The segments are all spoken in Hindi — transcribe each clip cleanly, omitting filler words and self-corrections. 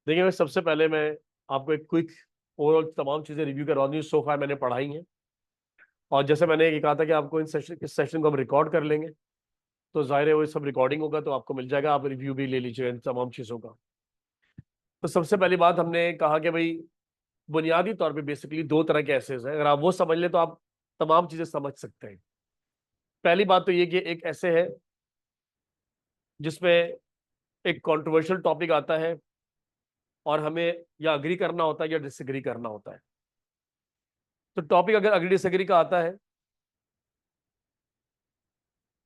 देखिए, मैं सबसे पहले मैं आपको एक क्विक ओवरऑल तमाम चीज़ें रिव्यू करवा दूँ सो फार मैंने पढ़ाई हैं। और जैसे मैंने ये कहा था कि आपको इस सेशन को हम रिकॉर्ड कर लेंगे, तो जाहिर है वो सब रिकॉर्डिंग होगा तो आपको मिल जाएगा, आप रिव्यू भी ले लीजिएगा इन तमाम चीज़ों का। तो सबसे पहली बात हमने कहा कि भाई बुनियादी तौर पे बेसिकली दो तरह के एसेज हैं, अगर आप वो समझ लें तो आप तमाम चीज़ें समझ सकते हैं। पहली बात तो ये कि एक ऐसे है जिसमें एक कंट्रोवर्शियल टॉपिक आता है और हमें या अग्री करना होता है या डिसएग्री करना होता है। तो टॉपिक अगर अग्री डिसएग्री का आता है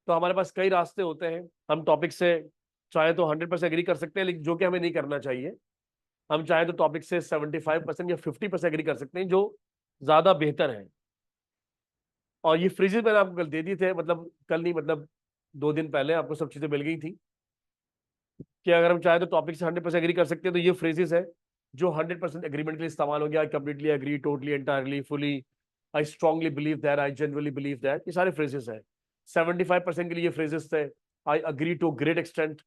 तो हमारे पास कई रास्ते होते हैं। हम टॉपिक से चाहे तो 100% एग्री कर सकते हैं, लेकिन जो कि हमें नहीं करना चाहिए। हम चाहे तो टॉपिक से 75% या 50% एग्री कर सकते हैं, जो ज्यादा बेहतर है। और ये फ्रीजेस मैंने आपको कल दे दिए थे, मतलब कल नहीं, मतलब 2 दिन पहले आपको सब चीजें मिल गई थी कि अगर हम चाहे तो टॉपिक से 100% एग्री कर सकते हैं। तो ये फ्रेजेस है जो 100% एग्रीमेंट के लिए इस्तेमाल हो गया। I completely agree, totally, entirely, fully, I strongly believe that, I genuinely believe that, ये सारे फ्रेजेस है। 75% के लिए ये फ्रेजेस थे, I agree to great extent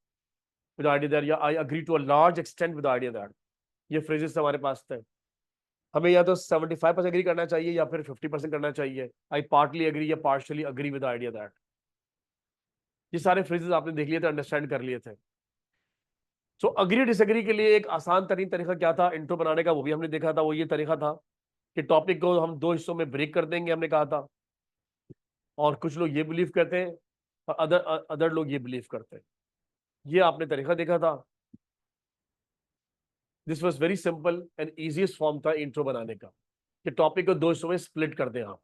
with idea that, या I agree to a large extent with idea that. ये फ्रेजेस हमारे पास थे। हमें या तो 75% एग्री करना चाहिए या फिर 50% करना चाहिए। आई पार्टली एग्री या partially agree with idea that. ये सारे फ्रेजेस आपने देख लिए थे, अंडरस्टैंड कर लिए थे। सो अग्री डिसएग्री के लिए एक आसान तरीन तरीका क्या था इंट्रो बनाने का, वो भी हमने देखा था। वो ये तरीका था कि टॉपिक को हम दो हिस्सों में ब्रेक कर देंगे, हमने कहा था। और कुछ लोग ये बिलीव करते हैं और अदर अदर लोग ये बिलीव करते हैं। ये आपने तरीका देखा था। This was very simple and easiest form था इंट्रो बनाने का, कि टॉपिक को दो हिस्सों में स्प्लिट कर दें आप।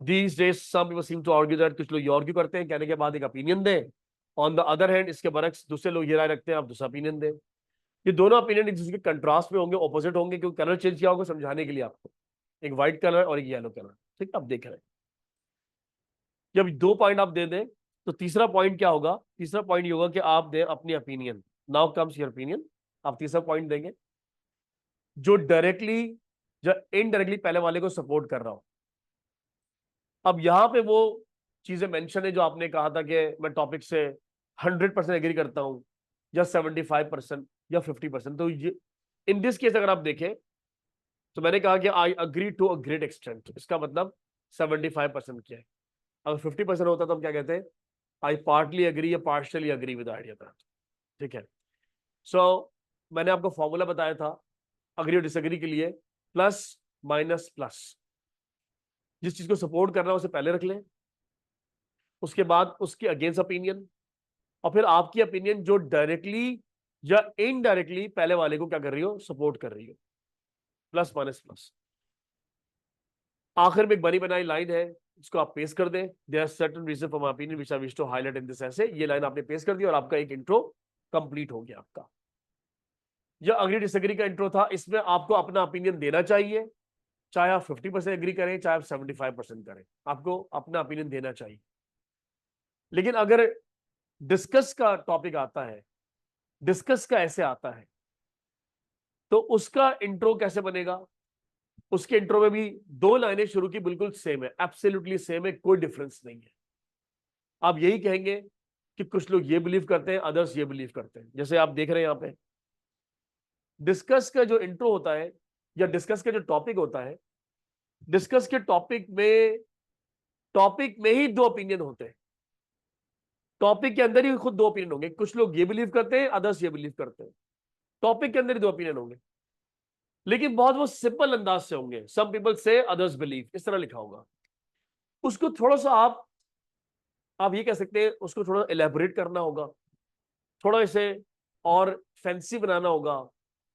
These days some people seem to argue that, कुछ लोग ये आर्ग्यू करते हैं, कहने के बाद एक ओपिनियन दें। ऑन द अदर हैंड इसके बरक्स दूसरे लोग ये राय रखते हैं, आप दूसरा ओपिनियन दें। ये दोनों ओपिनियन एक दूसरे के कंट्रास्ट में होंगे, ऑपोजिट होंगे, क्योंकि कलर चेंज किया होगा समझाने के लिए आपको। एक व्हाइट कलर और एक येलो कलर, ठीक है, आप देख रहे हैं। जब दो पॉइंट आप दे दें तो तीसरा पॉइंट क्या होगा? तीसरा पॉइंट ये होगा कि आप दें अपनी opinion. Now comes your opinion. आप तीसरा पॉइंट देंगे जो डायरेक्टली या इनडायरेक्टली पहले वाले को सपोर्ट कर रहा हो। अब यहां पे वो चीजें मेंशन है जो आपने कहा था कि मैं टॉपिक से 100% एग्री करता हूं, या 75% या 50%। तो ये इन दिस केस अगर आप देखें तो मैंने कहा कि I agree to a great extent, इसका मतलब 75% क्या है। अगर 50% होता तो हम क्या कहते हैं? आई पार्टली अग्री या partially agree with idea that. ठीक है। सो मैंने आपको फॉर्मूला बताया था अग्री और डिसएग्री के लिए, प्लस माइनस प्लस। जिस चीज को सपोर्ट कर रहा है उसे पहले रख लें, उसके बाद उसके अगेंस्ट ओपिनियन, और फिर आपकी ओपिनियन जो डायरेक्टली या इनडायरेक्टली पहले वाले को क्या कर रही हो? सपोर्ट कर रही हो। Plus minus plus. आखिर में एक बनी बनाई लाइन है, इसको आप पेस्ट कर दें। There are certain reason for my opinion which I wish to highlight in this essay. ये लाइन आपने पेस्ट कर दी और आपका एक इंट्रो कंप्लीट हो गया आपका। यह अग्री डिसएग्री का इंट्रो था। इसमें आपको अपना ओपिनियन देना चाहिए, चाहे आप 50% एग्री करें चाहे आप 75% करें, आपको अपना ओपिनियन देना चाहिए। लेकिन अगर डिस्कस का टॉपिक आता है, डिस्कस का ऐसे आता है, तो उसका इंट्रो कैसे बनेगा? उसके इंट्रो में भी दो लाइनें शुरू की बिल्कुल सेम है, एब्सोल्युटली सेम है, कोई डिफरेंस नहीं है। आप यही कहेंगे कि कुछ लोग ये बिलीव करते हैं, अदर्स ये बिलीव करते हैं। जैसे आप देख रहे हैं यहां पे डिस्कस का जो इंट्रो होता है या डिस्कस का जो टॉपिक होता है, डिस्कस के टॉपिक में ही दो ओपिनियन होते हैं। टॉपिक के अंदर ही खुद दो ओपिनियन होंगे। कुछ लोग ये बिलीव करते हैं, अदर्स ये बिलीव करते हैं। टॉपिक के अंदर ही दो ओपिनियन होंगे, लेकिन बहुत वो सिंपल अंदाज से होंगे। सम पीपल से अदर्स बिलीव, इस तरह लिखा होगा। उसको थोड़ा सा आप ये कह सकते हैं, उसको थोड़ा एलेबोरेट करना होगा, थोड़ा इसे और फैंसी बनाना होगा,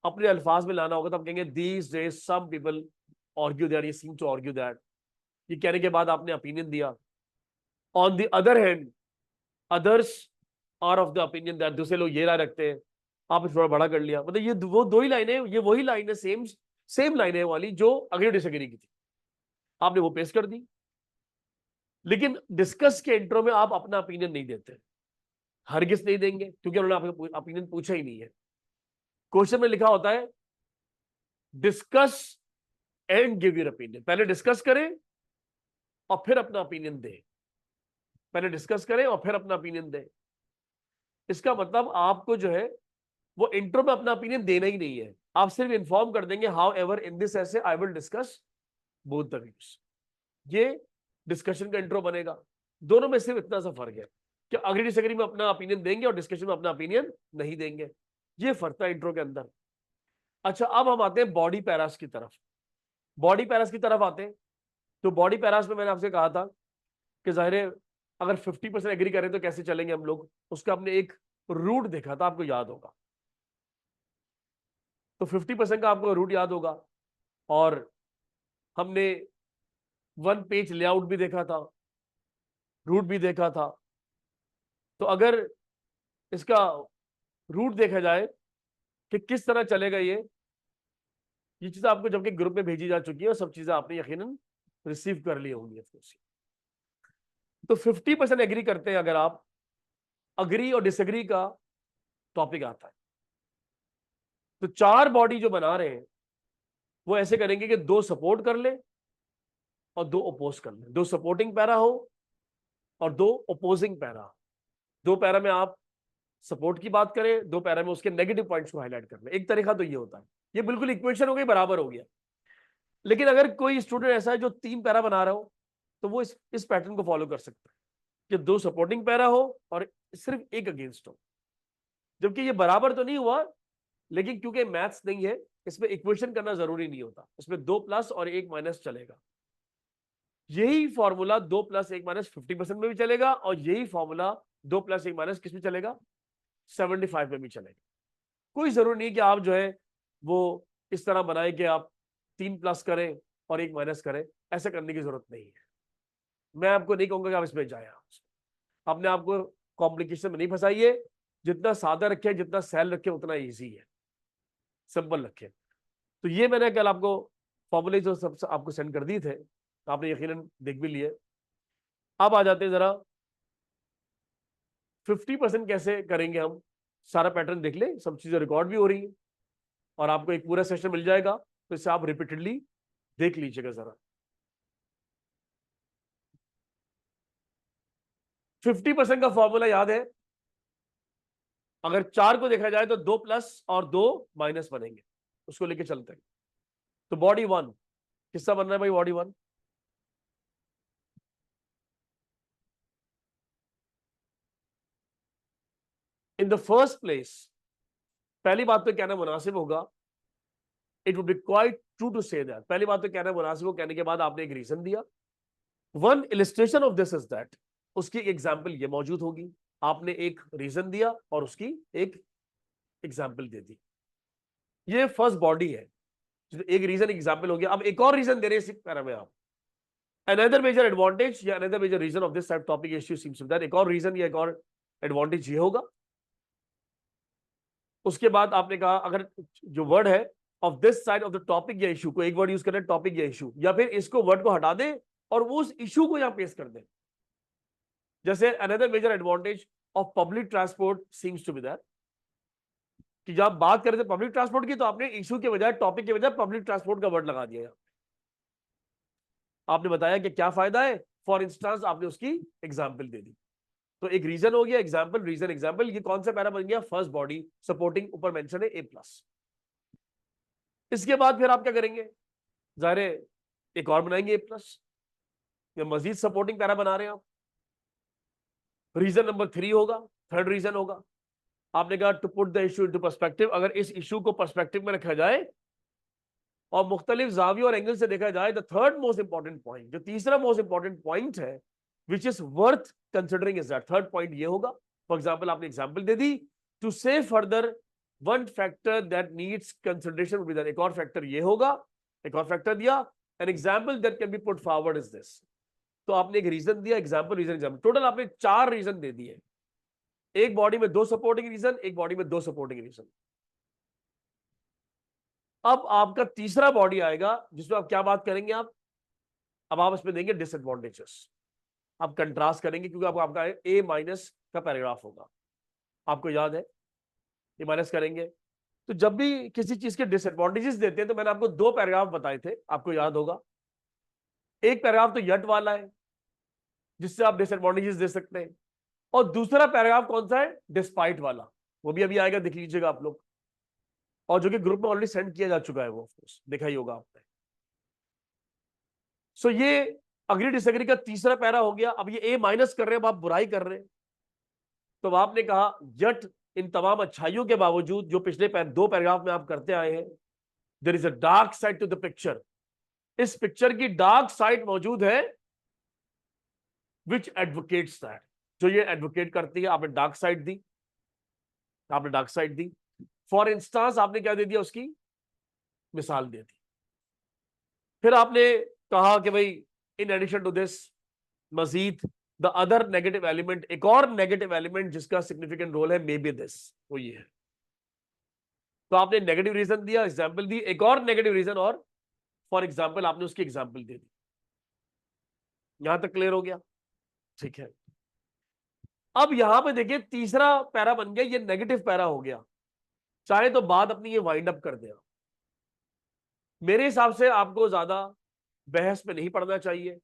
अपने अल्फाज में लाना होगा। तो हम कहेंगे these days some people argue that, ये सीम टू आर्ग्यू दैट। ये कहने के बाद आपने ओपिनियन दिया। On the other hand others are of the opinion that, दूसरे लोग ये राय रखते हैं। आपने थोड़ा बड़ा कर लिया, मतलब ये वो दो ही लाइनें, ये वही लाइन है, सेम सेम लाइन है वाली जो अग्री डिसएग्री की थी, आपने वो पेश कर दी। लेकिन डिस्कस के इंट्रो में आप अपना ओपिनियन नहीं देते, हरगिज नहीं देंगे, क्योंकि उन्होंने आपका ओपिनियन पूछा ही नहीं है। क्वेश्चन में लिखा होता है discuss and give your opinion. पहले डिस्कस करें और फिर अपना ओपिनियन दें। पहले डिस्कस करें और फिर अपना ओपिनियन दें। इसका मतलब आपको जो है वो इंट्रो में अपना ओपिनियन देना ही नहीं है, आप सिर्फ इन्फॉर्म कर देंगे how ever in this essay I will discuss both the views. ये डिस्कशन का इंट्रो बनेगा। दोनों में सिर्फ इतना सा फर्क है कि अग्री डिसएग्री में अपना ओपिनियन देंगे और डिस्कशन में अपना ओपिनियन नहीं देंगे। ये फर्क था इंट्रो के अंदर। अच्छा, अब हम आते हैं बॉडी पैरास की तरफ। बॉडी पैरास की तरफ आते हैं तो बॉडी पैरास में मैंने आपसे कहा था कि जाहिर है अगर 50% एग्री करें तो कैसे चलेंगे हम लोग, उसका हमने एक रूट देखा था, आपको याद होगा। तो 50% का आपको रूट याद होगा, और हमने वन पेज लेआउट भी देखा था, रूट भी देखा था। तो अगर इसका रूट देखा जाए कि किस तरह चलेगा, ये चीजें आपको जबकि ग्रुप में भेजी जा चुकी है और सब चीजें आपने यकीनन रिसीव कर ली होंगी। तो 50% एग्री करते हैं अगर आप, अग्री और डिसएग्री का टॉपिक आता है तो 4 बॉडी जो बना रहे हैं वो ऐसे करेंगे कि 2 सपोर्ट कर ले और 2 अपोज कर ले, 2 सपोर्टिंग पैरा हो और 2 अपोजिंग पैरा। 2 पैरा में आप सपोर्ट की बात करें, 2 पैरा में उसके नेगेटिव पॉइंट्स को हाईलाइट कर ले। एक तरीका तो ये होता है, ये बिल्कुल इक्वेशन हो गई, बराबर हो गया। लेकिन अगर कोई स्टूडेंट ऐसा है जो 3 पैरा बना रहा हो तो वो इस पैटर्न को फॉलो कर सकता है कि 2 सपोर्टिंग पैरा हो और सिर्फ एक अगेंस्ट हो। जबकि ये बराबर तो नहीं हुआ, लेकिन क्योंकि मैथ्स नहीं है इसमें इक्वेशन करना जरूरी नहीं होता, इसमें 2 प्लस और 1 माइनस चलेगा। यही फॉर्मूला 2 प्लस 1 माइनस 50% में भी चलेगा और यही फॉर्मूला 2 प्लस 1 माइनस किस में चलेगा, 75 में भी चलेगा। कोई जरूरी नहीं कि आप जो है वो इस तरह बनाए कि आप 3 प्लस करें और 1 माइनस करें, ऐसा करने की जरूरत नहीं है। मैं आपको नहीं कहूंगा कि आप इसमें जाए, अपने आपको कॉम्प्लिकेशन में नहीं फंसाइए। जितना सादा रखे, जितना सैल रखे, उतना ईजी है, सिंपल रखे। तो ये मैंने कल आपको फॉर्मूले जो सब आपको सेंड कर दिए थे, आपने यकीनन देख भी लिए। अब आ जाते हैं जरा 50% कैसे करेंगे हम। सारा पैटर्न देख ले, सब चीजें रिकॉर्ड भी हो रही है और आपको एक पूरा सेशन मिल जाएगा, तो इसे आप रिपीटेडली देख लीजिएगा जरा। 50% का फॉर्मूला याद है, अगर 4 को देखा जाए तो 2 प्लस और 2 माइनस बनेंगे, उसको लेके चलते हैं। तो बॉडी 1 किसका बन रहा है भाई, body 1 in the first place. पहली बात तो कहना मुनासिब होगा, it would be quite true to say that, पहली बात तो कहना मुनासिब हो, कहने के बाद आपने एक रीजन दिया। One illustration of this is that, उसकी एग्जाम्पल ये मौजूद होगी। आपने एक रीजन दिया और उसकी एक एग्जाम्पल दे दी। ये फर्स्ट बॉडी है, एक रीजन एग्जाम्पल हो गया। अब एक और रीजन दे रहे हैं पैरा में आप, अनदर मेजर एडवांटेज या another major reason of this type topic issue seems to that, एक और रीजन या एक और एडवांटेज ये होगा। उसके बाद आपने कहा अगर जो वर्ड है of this side of the topic या इशू को, एक वर्ड यूज करें टॉपिक या इशू, या फिर इसको वर्ड को हटा दे और वो उस इशू को यहां पेश कर दे। जैसे another major advantage of public transport seems to be that, कि जब बात कर रहे थे पब्लिक ट्रांसपोर्ट की तो आपने इशू के बजाय, टॉपिक के बजाय पब्लिक ट्रांसपोर्ट का वर्ड लगा दिया। आपने बताया कि क्या फायदा है, फॉर इंस्टांस आपने उसकी एग्जाम्पल दे दी। तो एक रीजन हो गया, एग्जाम्पल, रीजन, एग्जाम्पल। ये कौन सा पैरा बन गया, फर्स्ट बॉडी सपोर्टिंग, ऊपर मेंशन है ए प्लस। इसके बाद फिर आप क्या करेंगे, जाहिर है एक और बनाएंगे ए प्लस, या मजीद सपोर्टिंग पैरा बना रहे हैं आप। रीजन नंबर 3 होगा, थर्ड रीजन होगा। आपने कहा to put the issue into perspective, अगर इस इशू को पर्सपेक्टिव में रखा जाए और मुख्तलिफ जावियों और एंगल से देखा जाए, the third most important point, जो तीसरा मोस्ट इंपॉर्टेंट पॉइंट है, which is worth considering is that, third point ये होगा। फॉर एग्जाम्पल आपने एग्जाम्पल दे दी, टू से further one factor that needs consideration with, एक और फैक्टर ये होगा, एक और फैक्टर दिया। An example that can be put forward is this. तो आपने एक रीजन दिया, एग्जाम्पल, रीजन, एग्जाम्पल, टोटल आपने 4 रीजन दे दिए। एक बॉडी में 2 सपोर्टिंग रीजन, एक बॉडी में 2 सपोर्टिंग रीजन। अब आपका तीसरा बॉडी आएगा जिसमें आप क्या बात करेंगे, अब आप इसमें देंगे डिसएडवांटेजेस। आप कंट्रास्ट करेंगे क्योंकि आपका ए माइनस का पैराग्राफ होगा, आपको याद है, ए माइनस करेंगे। तो जब भी किसी चीज के डिसएडवांटेजेस देते हैं तो मैंने आपको 2 पैराग्राफ बताए थे, आपको याद होगा। एक पैराग्राफ तो यट वाला है जिससे आप डिसएडवांटेजेस दे सकते हैं, और दूसरा पैराग्राफ कौन सा है, डिस्पाइट वाला, वो भी अभी आएगा, देख लीजिएगा आप लोग, और जो कि ग्रुप में ऑलरेडी सेंड किया जा चुका है, वो ऑफकोर्स देखा ही होगा आपने। सो ये अग्री डिसएग्री का तीसरा पैरा हो गया। अब ये ए माइनस कर रहे हैं, अब आप बुराई कर रहे हैं, तो आपने कहा जट इन तमाम अच्छाइयों के बावजूद जो पिछले दो पैराग्राफ में आप करते आए हैं, there is a dark side to the picture, इस पिक्चर की डार्क साइड मौजूद है, विच एडवोकेट्स दैट, जो ये एडवोकेट करती है। आपने डार्क साइड दी, आपने dark side the. For instance आपने क्या दे दिया, उसकी मिसाल दे दी। फिर आपने कहा कि भाई इन एडिशन टू दिस, मजीद द अदर नेगेटिव एलिमेंट, एक और नेगेटिव एलिमेंट जिसका सिग्निफिकेंट रोल है, मे बी दिस, वो ये है। तो आपने नेगेटिव रीजन दिया, एग्जाम्पल दी, एक और नेगेटिव रीजन, और फॉर एग्जाम्पल आपने उसकी एग्जाम्पल दे दी। यहां तक क्लियर हो गया? ठीक है। अब यहां पे देखिए तीसरा पैरा बन गया, ये नेगेटिव पैरा हो गया। चाहे तो बात अपनी ये वाइंड अप कर देना। मेरे हिसाब से आपको ज्यादा बहस में नहीं पड़ना चाहिए।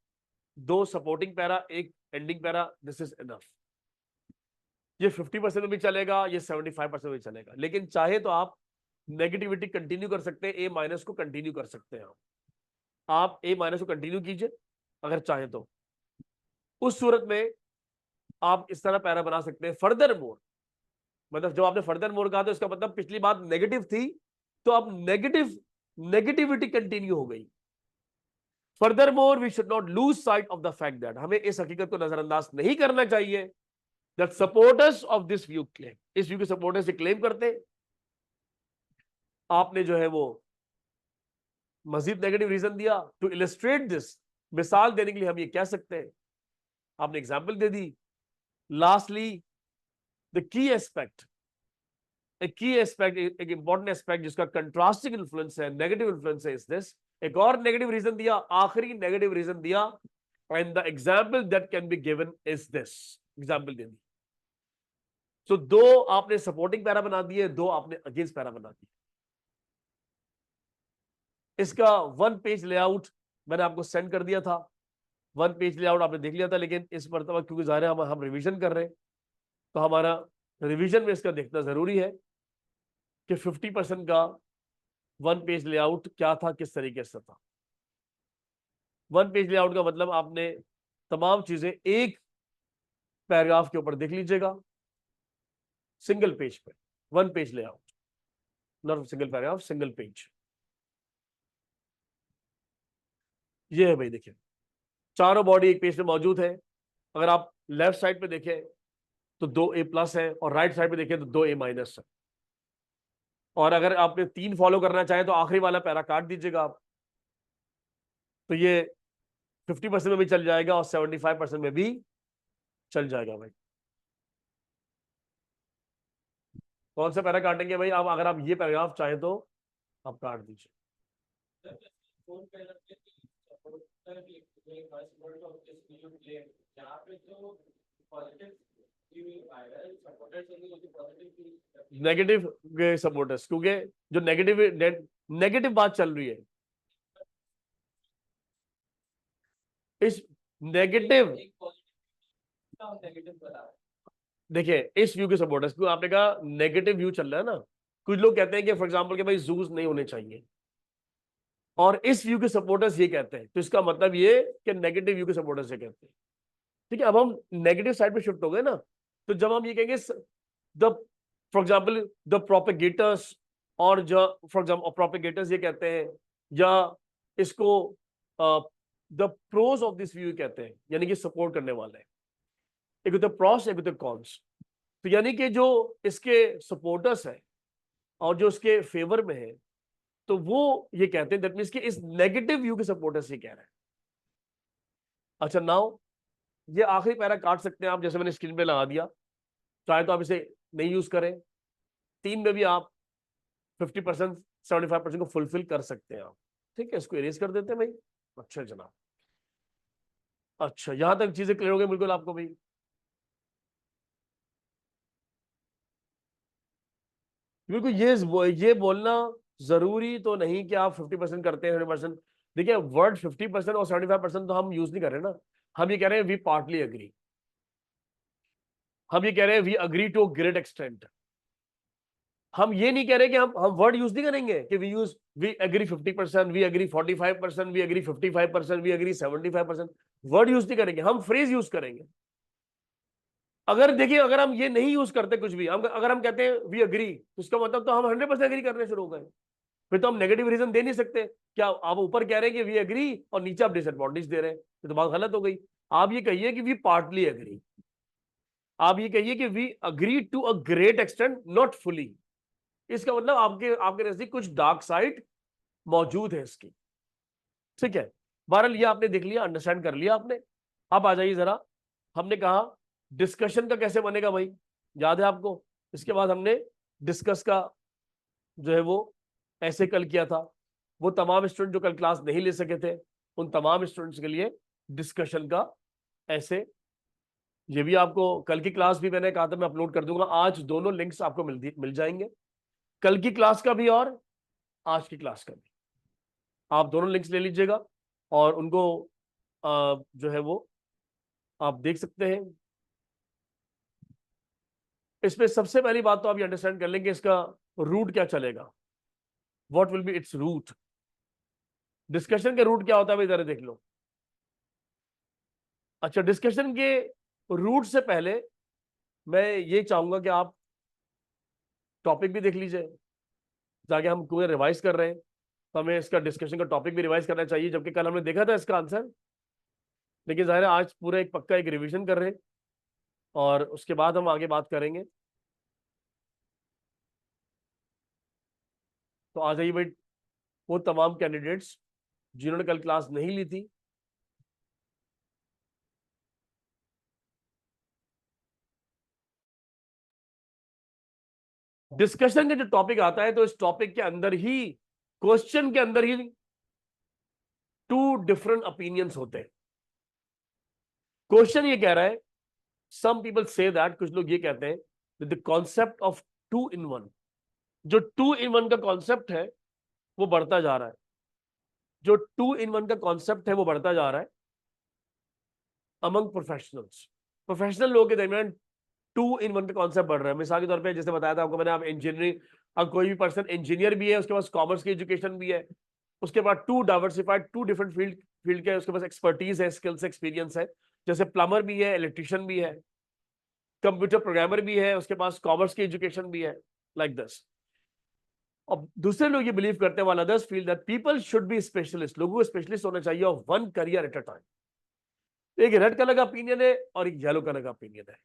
दो सपोर्टिंग पैरा, एक ending para, this is enough. ये 50% में भी चलेगा, ये 75% में भी चलेगा, लेकिन चाहे तो आप नेगेटिविटी कंटिन्यू कर सकते हैं, ए माइनस को कंटिन्यू कर सकते हैं। आप ए माइनस को कंटिन्यू कीजिए अगर चाहे तो। उस सूरत में आप इस तरह पैरा बना सकते हैं, फर्दर मोर, मतलब जब आपने फर्दर मोर कहा तो इसका मतलब पिछली बात नेगेटिव थी, तो अब नेगेटिविटी कंटिन्यू हो गई। Furthermore we should not lose sight of the fact that, हमें इस हकीकत को नजरअंदाज नहीं करना चाहिए, that supporters of this view claim, इस व्यू के सपोर्टर्स से क्लेम करते। आपने जो है वो मजीद नेगेटिव रीजन दिया टू इलस्ट्रेट दिस, मिसाल देने के लिए हम ये कह सकते हैं, आपने एग्जाम्पल दे दी। लास्टली द की एस्पेक्ट, एक इंपॉर्टेंट एस्पेक्ट जिसका कंट्रास्टिंग इन्फ्लुएंस है, नेगेटिव इन्फ्लुएंस है, इज दिस। एक और नेगेटिव रीजन दिया, आखिरी नेगेटिव रीजन दिया, and the example that can be given is this, example दे दी। तो दो आपने सपोर्टिंग पैरा बना दिए, दो आपने अगेंस्ट पैरा बना दिए। इसका वन पेज लेआउट मैंने आपको सेंड कर दिया था, वन पेज लेआउट आपने देख लिया था, लेकिन इस मरतबा क्योंकि ज़ाहिर है हम रिवीजन कर रहे हैं, तो हमारा रिवीजन में इसका देखना जरूरी है कि 50% का वन पेज लेआउट क्या था, किस तरीके से था। वन पेज लेआउट का मतलब आपने तमाम चीजें एक पैराग्राफ के ऊपर देख लीजिएगा, सिंगल पेज पे, one page layout, not single paragraph, single page. ये है भाई, देखिए चारों बॉडी एक पेज पे मौजूद है। अगर आप लेफ्ट साइड पे देखें तो 2 ए प्लस है, और राइट साइड पे देखें तो 2 ए माइनस है। और अगर आपने 3 फॉलो करना चाहें तो आखिरी वाला पैरा काट दीजिएगा आप, तो ये 50% में भी चल जाएगा और 75% में भी चल जाएगा भाई। कौन सा पैरा काटेंगे भाई आप? अगर आप ये पैराग्राफ चाहें तो आप काट दीजिए। नेगेटिव सपोर्टर्स, क्योंकि जो नेगेटिव बात चल रही है, इस नेगेटिव, देखिए इस व्यू के सपोर्टर्स, क्यों आपने कहा नेगेटिव व्यू चल रहा है ना, कुछ लोग कहते हैं कि फॉर एग्जांपल कि भाई जूस नहीं होने चाहिए, और इस व्यू के सपोर्टर्स ये कहते हैं, तो इसका मतलब ये कि नेगेटिव व्यू के सपोर्टर्स ये कहते हैं। ठीक है, अब हम नेगेटिव साइड पे शिफ्ट हो गए ना, तो जब हम ये कहेंगे द, फॉर एग्जांपल द प्रोपेगेटर्स, और जो फॉर एग्जांपल प्रोपेगेटर्स ये कहते हैं, या इसको the pros of this view कहते हैं, यानी कि सपोर्ट करने वाले, एक होते प्रोस, एक होते कॉन्स। तो यानी कि जो इसके सपोर्टर्स हैं और जो इसके फेवर में है, तो वो ये कहते हैं, दैट मींस कि इस नेगेटिव व्यू के सपोर्टर्स ये कह रहे हैं। अच्छा, नाउ ये आखिरी पैरा काट सकते हैं आप, जैसे मैंने स्क्रीन पे लगा दिया, चाहे तो आप इसे नहीं यूज करें, 3 में भी आप 50% 75% को फुलफिल कर सकते हैं आप। ठीक है, इसको इरेज कर देते हैं भाई। अच्छा जनाब, अच्छा यहां तक चीजें क्लियर हो गई बिल्कुल आपको भाई? बिल्कुल, ये बोलना जरूरी तो नहीं कि आप 50% करते हैं 100%। देखिए वर्ड 50% और 75% तो हम यूज नहीं कर रहे ना, हम ये कह रहे हैं वी पार्टली अग्री, हम ये कह रहे हैं we agree to great extent. हम ये नहीं कह रहे कि हम वर्ड यूज नहीं करेंगे कि we agree 50%, we agree 45%, we agree 55%, we agree 75%। Word use नहीं करेंगे, हम फ्रेज यूज करेंगे। अगर देखिए, अगर हम ये नहीं यूज करते कुछ भी, अगर हम कहते हैं वी एग्री, तो इसका मतलब तो हम 100% एग्री करने शुरू हो गए। फिर तो हम नेगेटिव रीजन दे नहीं सकते। क्या आप ऊपर कह रहे हैं कि वी एग्री और नीचे आप डिसएडवांटेज दे रहे हैं, तो बात गलत हो गई। आप ये कहिए कि वी पार्टली एग्री। आप ये कहिए कि we agree to a great extent, not fully. इसका मतलब आपके आपके नजदीक कुछ डार्क साइड मौजूद है इसकी। ठीक है, बहरहाल ये आपने देख लिया, अंडरस्टैंड कर लिया आपने। अब आ जाइए जरा, हमने कहा डिस्कशन का कैसे बनेगा भाई, याद है आपको? इसके बाद हमने डिस्कस का जो है वो ऐसे कल किया था। वो तमाम स्टूडेंट जो कल क्लास नहीं ले सके थे, उन तमाम स्टूडेंट्स के लिए डिस्कशन का ऐसे, ये भी आपको कल की क्लास भी मैंने कहा था मैं अपलोड कर दूंगा। आज दोनों लिंक्स आपको मिल जाएंगे, कल की क्लास का भी और आज की क्लास का भी। आप दोनों लिंक्स ले लीजिएगा और उनको जो है वो आप देख सकते हैं। इसमें सबसे पहली बात तो आप ये अंडरस्टैंड कर लेंगे इसका रूट क्या चलेगा, what will be its root. Discussion के रूट क्या होता है भाई, जरा देख लो। अच्छा, डिस्कशन के रूट से पहले मैं ये चाहूंगा कि आप टॉपिक भी देख लीजिए। जाके हम पूरे रिवाइज कर रहे हैं तो हमें इसका डिस्कशन का टॉपिक भी रिवाइज करना चाहिए, जबकि कल हमने देखा था इसका आंसर। लेकिन जाहिर है आज पूरा एक पक्का एक रिवीजन कर रहे हैं और उसके बाद हम आगे बात करेंगे। तो आ जाइए भाई, वो तमाम कैंडिडेट्स जिन्होंने कल क्लास नहीं ली थी, डिस्कशन का जो टॉपिक आता है तो इस टॉपिक के अंदर ही, क्वेश्चन के अंदर ही 2 डिफरेंट ओपिनियंस होते हैं। क्वेश्चन ये कह रहा है, सम पीपल से दैट, कुछ लोग ये कहते हैं द कॉन्सेप्ट ऑफ 2 in 1, जो 2 in 1 का कॉन्सेप्ट है वो बढ़ता जा रहा है। जो 2 in 1 का कॉन्सेप्ट है वो बढ़ता जा रहा है अमंग प्रोफेशनल्स। प्रोफेशनल लोगों के दरमियान 2 in 1 का कॉन्सेप्ट बढ़ रहा है। मिसाल के तौर पे जैसे बताया था आपको मैंने, आप इंजीनियरिंग, अब कोई भी पर्सन इंजीनियर भी है, उसके पास कॉमर्स की एजुकेशन भी है, उसके बाद 2 डाइवर्सिफाइड 2 डिफरेंट फील्ड के उसके पास एक्सपर्टीज है, स्किल्स, एक्सपीरियंस है। जैसे प्लम्बर भी है, इलेक्ट्रिशियन भी है, कंप्यूटर प्रोग्रामर भी है, उसके पास कॉमर्स की एजुकेशन भी है, लाइक दिस। और दूसरे लोग ये बिलीव करते हैं, वाला others feel that people should be specialist, लोगों को स्पेशलिस्ट होना चाहिए of 1 career at a time. एक रेड कलर का ओपिनियन है और एक येलो कलर का ओपिनियन है।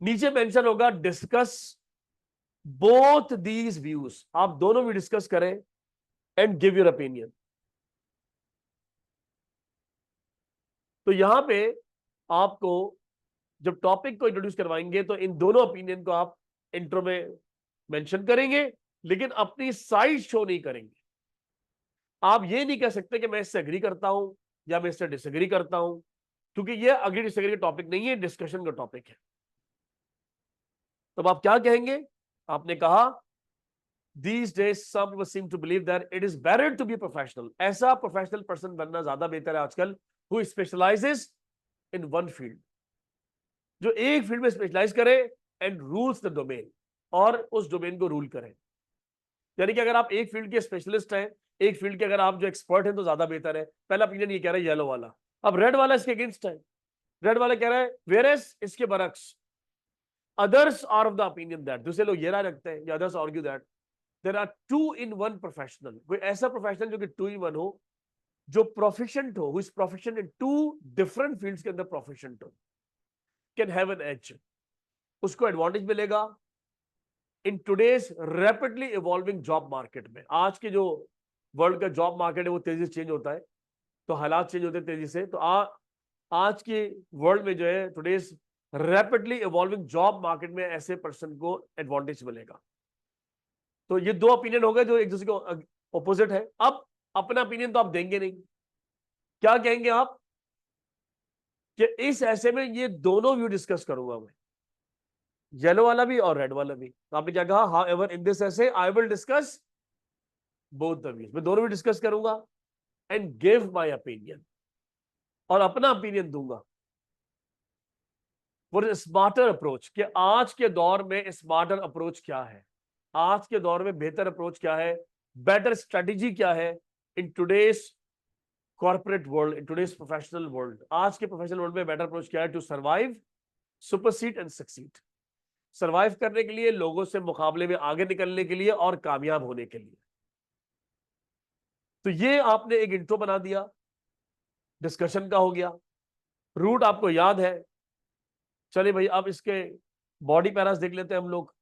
नीचे मेंशन होगा डिस्कस बोथ दीज व्यूज, आप दोनों भी डिस्कस करें एंड गिव योर ओपिनियन। तो यहां पे आपको जब टॉपिक को इंट्रोड्यूस करवाएंगे तो इन दोनों ओपिनियन को आप इंट्रो में मेंशन करेंगे, लेकिन अपनी साइड शो नहीं करेंगे। आप ये नहीं कह सकते कि मैं इससे एग्री करता हूं या मैं इससे डिसएग्री करता हूं, क्योंकि ये अग्री डिसएग्री का टॉपिक नहीं है, डिस्कशन का टॉपिक है। तब आप क्या कहेंगे? आपने कहा these days some people seem to believe that it is better to be professional, ऐसा प्रोफेशनल पर्सन बनना ज्यादा बेहतर है आजकल, who specializes in one field, जो एक फील्ड में स्पेशलाइज करे एंड रूल्स द डोमेन, और उस डोमेन को रूल करें। यानी कि अगर आप एक फील्ड के स्पेशलिस्ट हैं, एक फील्ड के अगर आप जो एक्सपर्ट हैं तो ज्यादा बेहतर है। पहला ओपिनियन ये कह रहा है येलो वाला। अब रेड वाला इसके अगेंस्ट है। रेड वाला कह रहा है वेयरएस इसके बरक्स, others are of the opinion that, दूसरे लोग ये राय रखते हैं, others argue that there are 2 in 1 professional, कोई ऐसा प्रोफेशनल जो कि 2 in 1 हो, जो प्रोफिशिएंट हो, who is proficient in 2 different fields के अंदर प्रोफिशिएंट हो, कैन हैव एन एज, उसको एडवांटेज मिलेगा in today's rapidly evolving job market में। आज के जो वर्ल्ड का जॉब मार्केट है वो तेजी से चेंज होता है, तो हालात चेंज होते हैं तेजी से। तो आज के वर्ल्ड में जो है today's rapidly evolving job market में ऐसे पर्सन को एडवांटेज मिलेगा। तो ये 2 ओपिनियन हो गए जो एक दूसरे को ऑपोजिट है। अब अपना ओपिनियन तो आप देंगे नहीं, क्या कहेंगे आप कि इस ऐसे में ये दोनों व्यू डिस्कस करूंगा मैं, येलो वाला भी और रेड वाला भी। तो आपने क्या कहा, how ever in this essay I will discuss both the views, मैं दोनों भी डिस्कस करूंगा एंड गिव माय ओपिनियन, और अपना ओपिनियन दूंगा। फॉर स्मार्टर अप्रोच, कि आज के दौर में स्मार्टर अप्रोच क्या है, आज के दौर में बेहतर अप्रोच क्या है, बेटर स्ट्रेटेजी क्या है in today's corporate world, in today's professional world. आज के प्रोफेशनल वर्ल्ड में बेटर अप्रोच क्या है, to survive, supersede and succeed. Survive करने के लिए, लोगों से मुकाबले में आगे निकलने के लिए और कामयाब होने के लिए। तो ये आपने एक इंट्रो बना दिया, डिस्कशन का हो गया, रूट आपको याद है। चलिए भाई, अब इसके बॉडी पैरास देख लेते हैं हम लोग।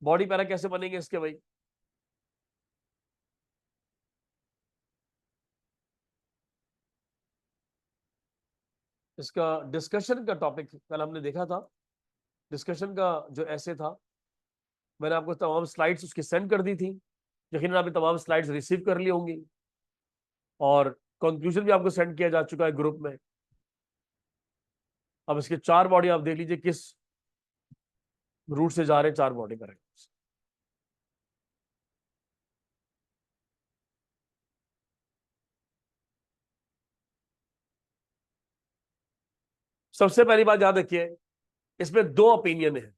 बॉडी पैरा कैसे बनेंगे इसके भाई? इसका डिस्कशन का टॉपिक कल हमने देखा था। डिस्कशन का जो ऐसे था, मैंने आपको तमाम स्लाइड्स उसकी सेंड कर दी थी। यकीनन आपने तमाम स्लाइड्स रिसीव कर ली होंगी और कंक्लूजन भी आपको सेंड किया जा चुका है ग्रुप में। अब इसके 4 बॉडी आप देख लीजिए किस रूट से जा रहे हैं, 4 बॉडी करेंगे। सबसे पहली बात याद रखिए, इसमें 2 ओपिनियन है,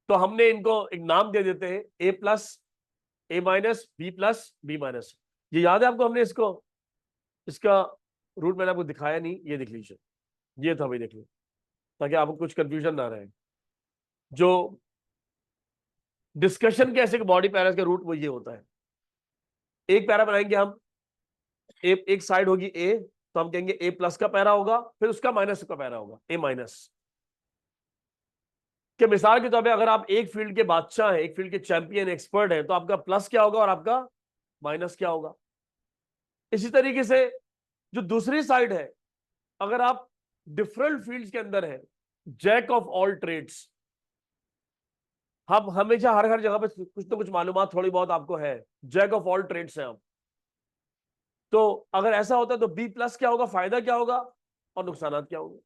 तो हमने इनको एक नाम दे देते हैं, A plus, A minus, B plus, B minus. ये याद है आपको? हमने इसको, इसका रूट मैंने आपको दिखाया नहीं, ये देख लीजिए, ये था भाई, देख लीजिए, ताकि आपको कुछ कंफ्यूजन ना रहे। जो डिस्कशन के ऐसे बॉडी पैरास का रूट वो ये होता है। एक पैरा बनाएंगे हम, एक साइड होगी ए, तो हम कहेंगे ए प्लस का पैरा होगा, फिर उसका माइनस का पैरा होगा, ए माइनस। कि मिसाल के तौर पे अगर आप एक फील्ड के बादशाह हैं, एक फील्ड के चैंपियन, एक्सपर्ट हैं, तो आपका प्लस क्या होगा और आपका माइनस क्या होगा। इसी तरीके से जो दूसरी साइड है, अगर आप डिफरेंट फील्ड्स के अंदर हैं, जैक ऑफ ऑल ट्रेड्स, हम हमेशा हर हर जगह पे कुछ तो कुछ मालूमात थोड़ी बहुत आपको है, जैक ऑफ ऑल ट्रेड्स हैं हम। तो अगर ऐसा होता है तो बी प्लस क्या होगा, फायदा क्या होगा और नुकसान क्या होंगे।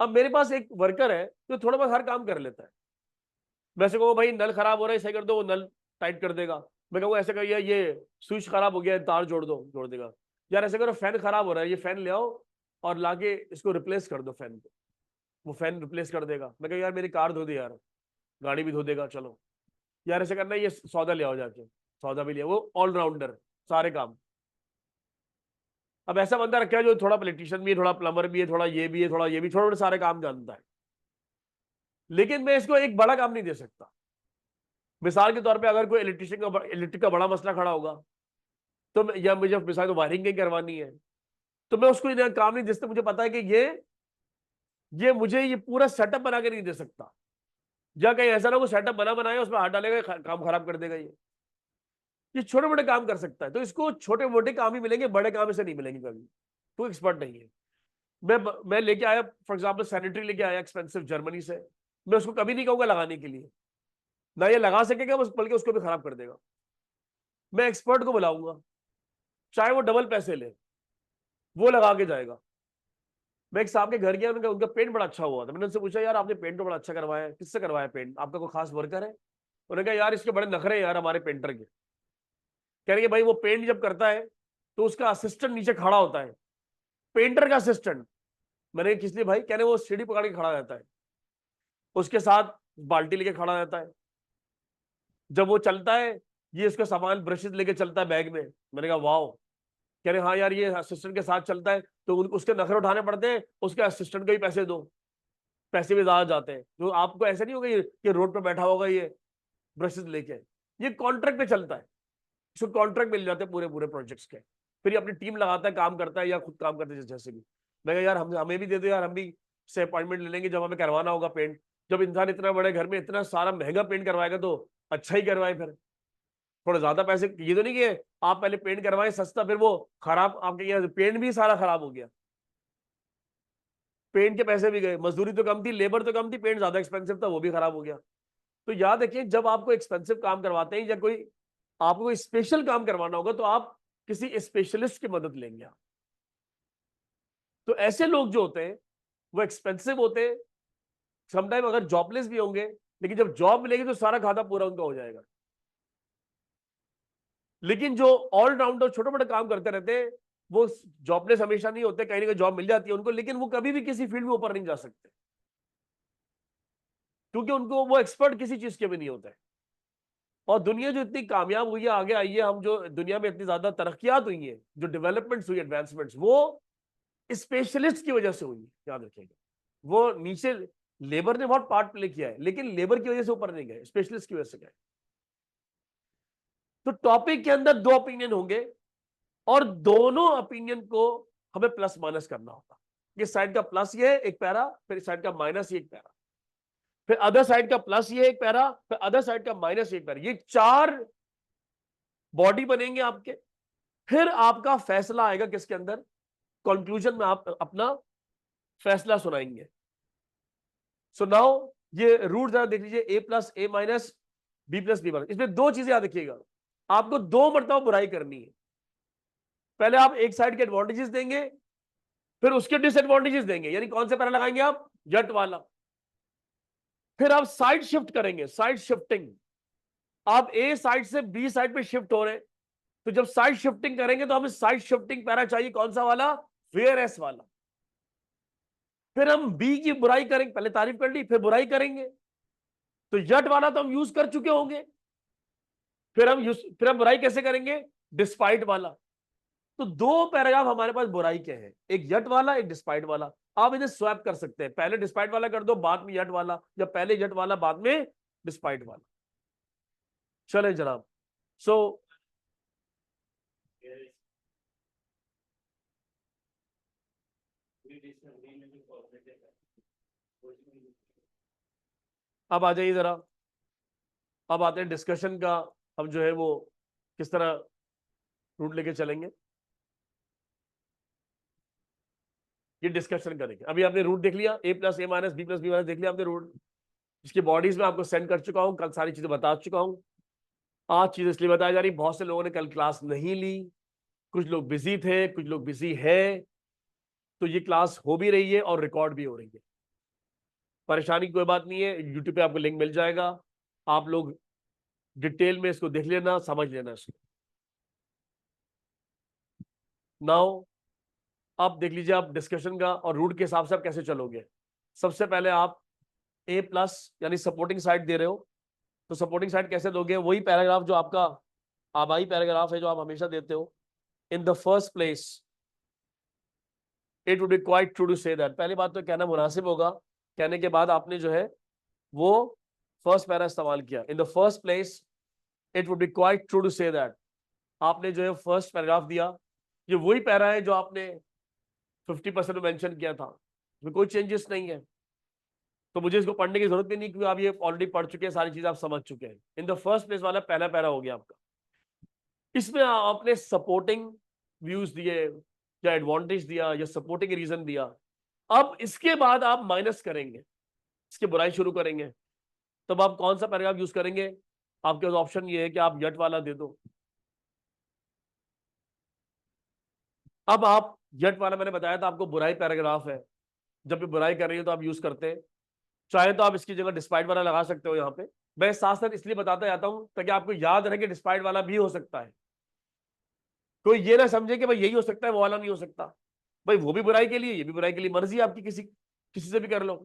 अब मेरे पास एक वर्कर है जो थोड़ा बहुत हर काम कर लेता है। वैसे कहूँ भाई नल खराब हो रहा है, सही कर दो, वो नल टाइट कर देगा। मैं कहूँगा ऐसे करिए, ये स्विच खराब हो गया है, तार जोड़ दो, जोड़ देगा। यार ऐसे करो, फैन खराब हो रहा है, ये फैन ले आओ और लाके इसको रिप्लेस कर दो फैन को, वो फैन रिप्लेस कर देगा। मैं कहूँ यार मेरी कार धो दे यार, गाड़ी भी धो देगा, चलो यार ऐसे करना है, ये सौदा ले आओ जाके, सौदा भी लिया। वो ऑलराउंडर, सारे काम। अब ऐसा बंदा रखा है जो थोड़ा पॉलिटिशियन भी है, थोड़ा प्लम्बर भी है, थोड़ा ये भी है, थोड़ा ये भी, थोड़ा थोड़ा सारे काम जानता है, लेकिन मैं इसको एक बड़ा काम नहीं दे सकता। मिसाल के तौर पे अगर कोई इलेक्ट्रिक का बड़ा मसला खड़ा होगा, तो या मुझे मिसाल को वायरिंग करवानी है, तो मैं उसको काम नहीं, जिससे मुझे पता है कि ये मुझे ये पूरा सेटअप बना के नहीं दे सकता। या कहीं ऐसा ना, वो सेटअप बनाया उसमें हाथ डालेगा, काम खराब कर देगा। ये छोटे मोटे काम कर सकता है, तो इसको छोटे मोटे काम ही मिलेंगे, बड़े काम इसे नहीं मिलेंगे कभी। तो एक्सपर्ट नहीं है। मैं लेके आया फॉर एग्जाम्पल सैनिटरी लेके आया एक्सपेंसिव जर्मनी से, मैं उसको कभी नहीं कहूंगा लगाने के लिए, ना ये लगा सकेगा, बल्कि उसको भी खराब कर देगा। मैं एक्सपर्ट को बुलाऊंगा, चाहे वो डबल पैसे ले, वो लगा के जाएगा। मैं एक साहब के घर गया, उनका पेंट बड़ा अच्छा हुआ था। मैंने उनसे पूछा, यार आपने पेंट तो बड़ा अच्छा करवाया है, किससे करवाया पेंट, आपका कोई खास वर्कर है? उन्होंने कहा यार इसके बड़े नखरे हैं यार हमारे पेंटर के। कह रहे भाई वो पेंट जब करता है तो उसका असिस्टेंट नीचे खड़ा होता है, पेंटर का असिस्टेंट। मैंने किस लिए भाई? कह रहे वो सीढ़ी पकड़ के खड़ा रहता है, उसके साथ बाल्टी लेके खड़ा रहता है, जब वो चलता है ये उसका सामान ब्रशेज लेके चलता है बैग में। मैंने कहा वाह। कह रहे हाँ यार ये असिस्टेंट के साथ चलता है तो उसके नखरे उठाने पड़ते हैं, उसके असिस्टेंट को भी पैसे दो, पैसे भी ज्यादा जाते हैं। तो आपको ऐसा नहीं होगा कि रोड पर बैठा होगा ये ब्रशेज लेके, ये कॉन्ट्रैक्ट पे चलता है, इसको कॉन्ट्रैक्ट मिल जाते हैं पूरे पूरे प्रोजेक्ट्स के। फिर ये अपनी टीम लगाता है, काम करता है या खुद काम करते हैं जैसे भी। मैं कहा यार हमें भी दे दो यार, हम भी से अपॉइंटमेंट ले लेंगे जब हमें करवाना होगा पेंट। जब इंसान इतना बड़े घर में इतना सारा महंगा पेंट करवाएगा तो अच्छा ही करवाए, फिर थोड़ा ज्यादा पैसे। ये तो नहीं कि आप पहले पेंट करवाए सस्ता, फिर वो खराब, आपके यहाँ पेंट भी सारा खराब हो गया, पेंट के पैसे भी गए, मजदूरी तो कम थी, लेबर तो कम थी, पेंट ज्यादा एक्सपेंसिव था, वो भी खराब हो गया। तो याद रखिए, जब आपको एक्सपेंसिव काम करवाते हैं या कोई आपको कोई स्पेशल काम करवाना होगा, तो आप किसी स्पेशलिस्ट की मदद लेंगे आप। तो ऐसे लोग जो होते हैं वो एक्सपेंसिव होते हैं, समटाइम अगर जॉबलेस भी होंगे, लेकिन जब जॉब मिलेगी तो सारा खाता पूरा उनका हो जाएगा। लेकिन जो ऑलराउंडर छोटे मोटे काम करते रहते हैं, वो जॉबलेस हमेशा नहीं होते, कहीं ना कहीं जॉब मिल जाती है उनको, लेकिन वो कभी भी किसी फील्ड में ऊपर नहीं जा सकते। क्योंकि उनको वो एक्सपर्ट किसी चीज के भी नहीं होते। और दुनिया जो इतनी कामयाब हुई है, आगे आई है, हम जो दुनिया में इतनी ज्यादा तरक्कियात हुई है, जो डेवलपमेंट्स हुई, एडवांसमेंट्स, वो स्पेशलिस्ट की वजह से हुई है, याद रखिएगा। वो नीचे लेबर ने बहुत पार्ट प्ले किया है, लेकिन लेबर की वजह से ऊपर नहीं गए, स्पेशलिस्ट की वजह से गए। तो टॉपिक के अंदर दो ओपिनियन होंगे और दोनों ओपिनियन को हमें प्लस माइनस करना होगा। ये साइड का प्लस ये है एक पैरा, फिर साइड का माइनस ये एक पैरा, फिर अदर साइड का प्लस ये एक पैरा, फिर अदर साइड का माइनस एक पैरा। ये 4 बॉडी बनेंगे आपके। फिर आपका फैसला आएगा किसके अंदर, कंक्लूजन में आप अपना फैसला सुनाएंगे। सो नाउ ये रूट जरा देख लीजिए, A plus A minus B plus B minus. इसमें दो चीजें याद रखिएगा, आपको 2 मरतबा बुराई करनी है। पहले आप एक साइड के एडवांटेजेस देंगे, फिर उसके डिसएडवांटेजेस देंगे, यानी कौन से पैरा लगाएंगे आप, जट वाला। फिर आप साइड शिफ्ट करेंगे, साइड शिफ्टिंग। आप ए साइड से बी साइड पे शिफ्ट हो रहे हैं, तो जब साइड शिफ्टिंग करेंगे तो हमें साइड शिफ्टिंग पैरा चाहिए, कौन सा वाला, वेयर एस वाला। फिर हम बी की बुराई करेंगे, पहले तारीफ कर ली फिर बुराई करेंगे, तो जट वाला तो हम यूज कर चुके होंगे। फिर हम बुराई कैसे करेंगे, डिस्पाइट वाला। तो 2 पैराग्राफ हमारे पास बुराई के हैं, एक जट वाला एक डिस्पाइट वाला। आप इन्हें स्वैप कर सकते हैं, पहले डिस्पाइट वाला कर दो बाद में जट वाला, या पहले जट वाला बाद में डिस्पाइट वाला। चले जनाब। सो अब आ जाइए जरा, अब आते हैं डिस्कशन का। हम जो है वो किस तरह रूट लेके चलेंगे, ये डिस्कशन करेंगे। अभी आपने रूट देख लिया, A plus A minus B plus B minus देख लिया आपने रूट। इसकी बॉडीज में आपको सेंड कर चुका हूं, कल सारी चीजें बता चुका हूं। आज चीज इसलिए बताई जा रही, बहुत से लोगों ने कल क्लास नहीं ली, कुछ लोग बिजी थे, कुछ लोग बिजी है, तो ये क्लास हो भी रही है और रिकॉर्ड भी हो रही है। परेशानी की कोई बात नहीं है, यूट्यूब पे आपको लिंक मिल जाएगा, आप लोग डिटेल में इसको देख लेना, समझ लेना इसको। नाउ आप देख लीजिए, आप डिस्कशन का और रूट के हिसाब से आप कैसे चलोगे। सबसे पहले आप ए प्लस यानी सपोर्टिंग साइड दे रहे हो, तो सपोर्टिंग साइड कैसे दोगे, वही पैराग्राफ जो आपका आबाई पैराग्राफ है जो आप हमेशा देते हो। In the first place it would be quite true to say that, पहली बात तो कहना मुनासिब होगा, कहने के बाद आपने जो है वो फर्स्ट पैरा इस्तेमाल किया। In the first place it would be quite true to say that, आपने जो है फर्स्ट पैराग्राफ दिया। ये वही पैरा है जो आपने 50% में मेंशन किया था, इसमें कोई चेंजेस नहीं है, तो मुझे इसको पढ़ने की जरूरत भी नहीं, क्योंकि आप ये ऑलरेडी पढ़ चुके हैं, सारी चीजें आप समझ चुके हैं। इन द फर्स्ट प्लेस वाला पहला पैरा हो गया आपका। इसमें आपने सपोर्टिंग व्यूज दिए या एडवांटेज दिया या सपोर्टिंग रीजन दिया। अब इसके बाद आप माइनस करेंगे, इसकी बुराई शुरू करेंगे, तब आप कौन सा पैराग्राफ यूज करेंगे, आपके पास ऑप्शन ये है कि आप जट वाला दे दो। अब आप जट वाला, मैंने बताया था आपको, बुराई पैराग्राफ है, जब भी बुराई कर रही हो तो आप यूज करते हैं। चाहे तो आप इसकी जगह डिस्पाइट वाला लगा सकते हो यहाँ पे। मैं साथ साथ इसलिए बताता जाता हूं ताकि आपको याद रहे कि डिस्पाइट वाला भी हो सकता है, कोई ये ना समझे कि भाई यही हो सकता है वो वाला नहीं हो सकता। भाई वो भी बुराई के लिए, ये भी बुराई के लिए, मर्जी आपकी, किसी किसी से भी कर लो।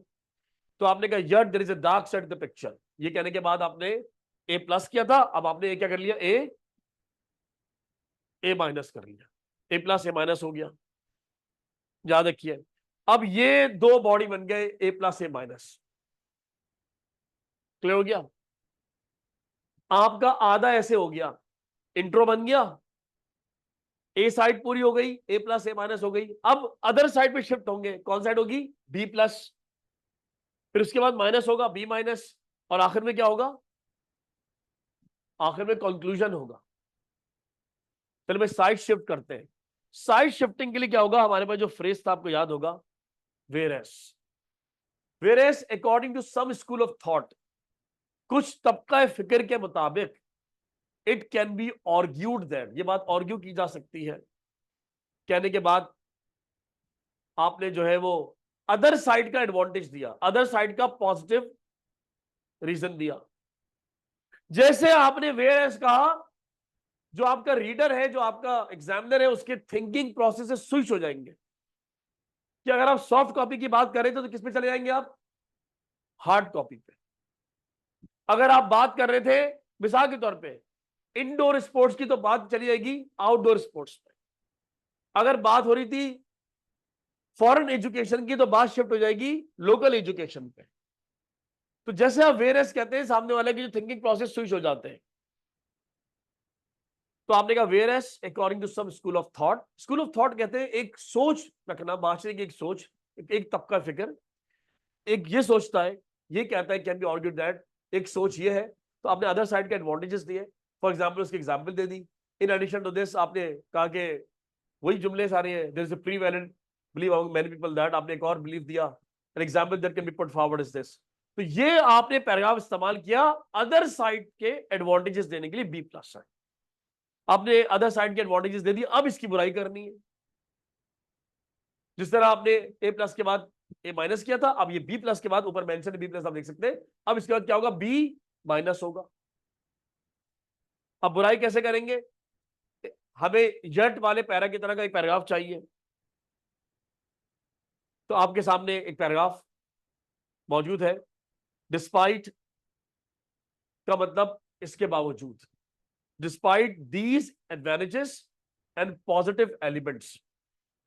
तो आपने कहा yet there is a dark side the picture, ये कहने के बाद आपने ए प्लस किया था, अब आपने ए क्या कर लिया, ए माइनस कर लिया, ए प्लस ए माइनस हो गया, याद रखिए। अब ये 2 बॉडी बन गए, ए प्लस ए माइनस। क्लियर हो गया, आपका आधा ऐसे हो गया, इंट्रो बन गया, ए साइड पूरी हो गई, ए प्लस ए माइनस हो गई। अब अदर साइड पे शिफ्ट होंगे, कौन साइड होगी, बी प्लस, फिर उसके बाद माइनस होगा, बी माइनस, और आखिर में क्या होगा, आखिर में कंक्लूजन होगा। चलो भाई साइड शिफ्ट करते हैं। साइड शिफ्टिंग के लिए क्या होगा, हमारे पास जो फ्रेज था आपको याद होगा, whereas. Whereas according to some school of thought, कुछ तबका फिक्र के मुताबिक, it can be argued that, ये बात आर्ग्यू की जा सकती है। कहने के बाद आपने जो है वो अदर साइड का एडवांटेज दिया, अदर साइड का पॉजिटिव रीजन दिया। जैसे आपने वेयरएस कहा, जो आपका रीडर है, जो आपका एग्जामिनर है, उसके थिंकिंग प्रोसेस से स्विच हो जाएंगे कि अगर आप सॉफ्ट कॉपी की बात करें तो किस पे चले जाएंगे आप, हार्ड कॉपी पे। अगर आप बात कर रहे थे मिसाल के तौर पे इंडोर स्पोर्ट्स की, तो बात चली जाएगी आउटडोर स्पोर्ट्स पे। अगर बात हो रही थी फॉरेन एजुकेशन की, तो बात शिफ्ट हो जाएगी लोकल एजुकेशन पे। तो जैसे आप वेयरएस कहते हैं, सामने वाले की जो थिंकिंग प्रोसेस स्विच हो जाते हैं। तो आपने कहा whereas according to some school of thought. School of thought कहते हैं एक सोच रखना, माशरे की एक सोच, एक तबका फिक्र, एक ये सोचता है, ये कहता है कैन बी आर्ग्यूड दैट, एक सोच ये है। तो आपने अदर साइड के एडवांटेजेस दिए, फॉर एग्जांपल उसकी एग्जांपल दे दी। इन एडिशन टू दिस आपने कहा कि वही जुमले सारे हैं, there is a prevalent belief among many people that, आपने एक और बिलीव दिया, an example that can be put forward is this. तो ये आपने पैराग्राफ इस्तेमाल किया अदर साइड के एडवांटेजेस देने के लिए, बी प्लस साइड। आपने अदर साइड के एडवांटेजेस दे दिए, अब इसकी बुराई करनी है। जिस तरह आपने ए प्लस के बाद ए माइनस किया था, अब ये बी प्लस के बाद ऊपर मेंशन बी प्लस आप देख सकते हैं। अब इसके बाद क्या होगा, बी माइनस होगा। अब बुराई कैसे करेंगे, हमें जट वाले पैरा की तरह का एक पैराग्राफ चाहिए। तो आपके सामने एक पैराग्राफ मौजूद है, डिस्पाइट का मतलब इसके बावजूद, despite these advantages and positive elements,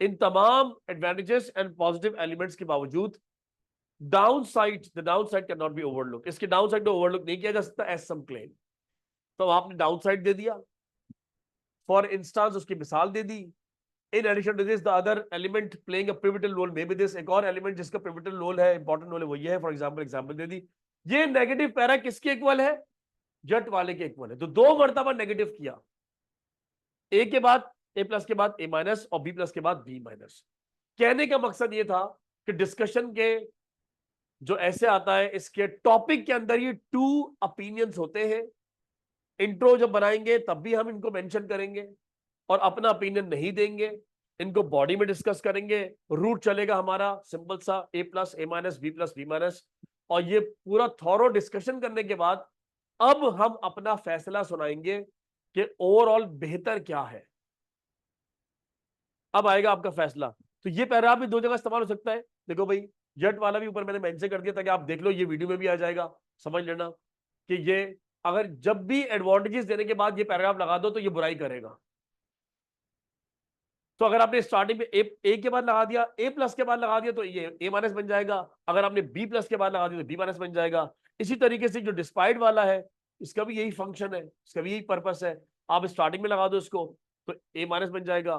इन तमाम एडवांटेजेस एंड पॉजिटिव एलिमेंट्स के बावजूद downside, the downside can not be overlook, इसके डाउनसाइड को ओवरलुक नहीं किया जा सकता एज सम क्लेम। तो आपने डाउनसाइड दे दिया, फॉर इंस्टांस उसकी मिसाल दे दी। In addition to this the other element playing a pivotal role may B this, एक और एलिमेंट जिसका पिवटल रोल है, इंपॉर्टेंट रोल है, वो ये है, फॉर एग्जांपल एग्जांपल दे दी। ये नेगेटिव पैरा किसके इक्वल है, जट वाले के इक्वल है। तो दो मर्तबा नेगेटिव किया, ए के बाद ए प्लस के बाद ए माइनस और बी प्लस के बाद बी माइनस। कहने का मकसद ये था कि डिस्कशन के जो ऐसे आता है, इसके टॉपिक के अंदर ये टू ओपिनियंस होते हैं। इंट्रो जब बनाएंगे तब भी हम इनको मेंशन करेंगे और अपना ओपिनियन नहीं देंगे, इनको बॉडी में डिस्कस करेंगे। रूट चलेगा हमारा सिंपल सा A plus A minus B plus B minus, और ये पूरा थॉरो डिस्कशन करने के बाद अब हम अपना फैसला सुनाएंगे कि ओवरऑल बेहतर क्या है। अब आएगा आपका फैसला। तो ये पैराग्राफ भी दो जगह इस्तेमाल हो सकता है। देखो भाई, जट वाला भी ऊपर मैंने मेंशन कर दिया ताकि आप देख लो, ये वीडियो में भी आ जाएगा, समझ लेना कि ये अगर जब भी एडवांटेजेस देने के बाद ये पैराग्राफ लगा दो तो ये बुराई करेगा। तो अगर आपने स्टार्टिंग में ए के बाद लगा दिया, ए प्लस के बाद लगा दिया, तो ये ए माइनस बन जाएगा। अगर आपने बी प्लस के बाद लगा दिया तो बी माइनस बन जाएगा। इसी तरीके से जो डिस्पाइट वाला है, इसका भी यही फंक्शन है, इसका भी यही पर्पस है। आप स्टार्टिंग में लगा दो इसको तो ए माइनस बन जाएगा,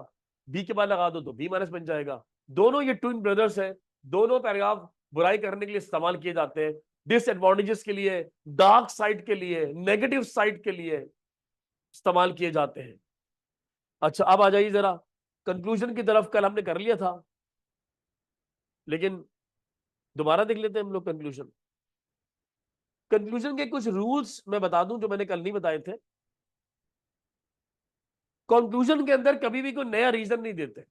बी के बाद लगा दो तो बी माइनस बन जाएगा। दोनों ये ट्विन ब्रदर्स हैं, दोनों पैराग्राफ बुराई करने के लिए इस्तेमाल किए जाते हैं, डिसएडवांटेजेस के लिए, डार्क साइड के लिए, नेगेटिव साइड के लिए इस्तेमाल किए जाते हैं। अच्छा, अब आ जाइए जरा कंक्लूजन की तरफ। कल हमने कर लिया था, लेकिन दोबारा देख लेते हैं हम लोग कंक्लूजन। कंक्लूजन के कुछ रूल्स मैं बता दूं जो मैंने कल नहीं बताए थे। कंक्लूजन के अंदर कभी भी कोई नया रीजन नहीं देते,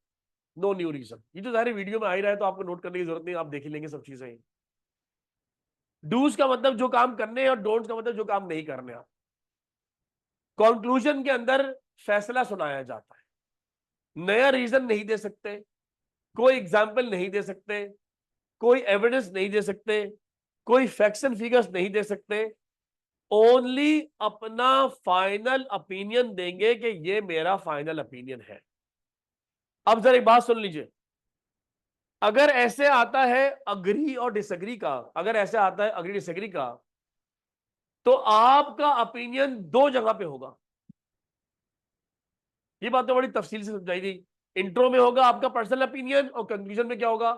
नो न्यू रीजन। ये तो सारे वीडियो में आ ही रहा है, तो आपको नोट करने की जरूरत नहीं, आप देख ही लेंगे सब चीजें। डूज का मतलब जो काम करने हैं और डोंट्स का मतलब जो काम नहीं करने। आप कंक्लूजन के अंदर फैसला सुनाया जाता है, नया रीजन नहीं दे सकते, कोई एग्जाम्पल नहीं दे सकते, कोई एविडेंस नहीं दे सकते, कोई फैक्ट्स एंड फिगर्स नहीं दे सकते। ओनली अपना फाइनल ओपिनियन देंगे कि ये मेरा फाइनल ओपिनियन है। अब जरा एक बात सुन लीजिए, अगर ऐसे आता है अग्री और डिसएग्री का, अगर ऐसे आता है अग्री डिसएग्री का, तो आपका ओपिनियन दो जगह पे होगा। ये बात तो बड़ी तफसील से समझाई गई। इंट्रो में होगा आपका पर्सनल ओपिनियन और कंक्लूजन में क्या होगा,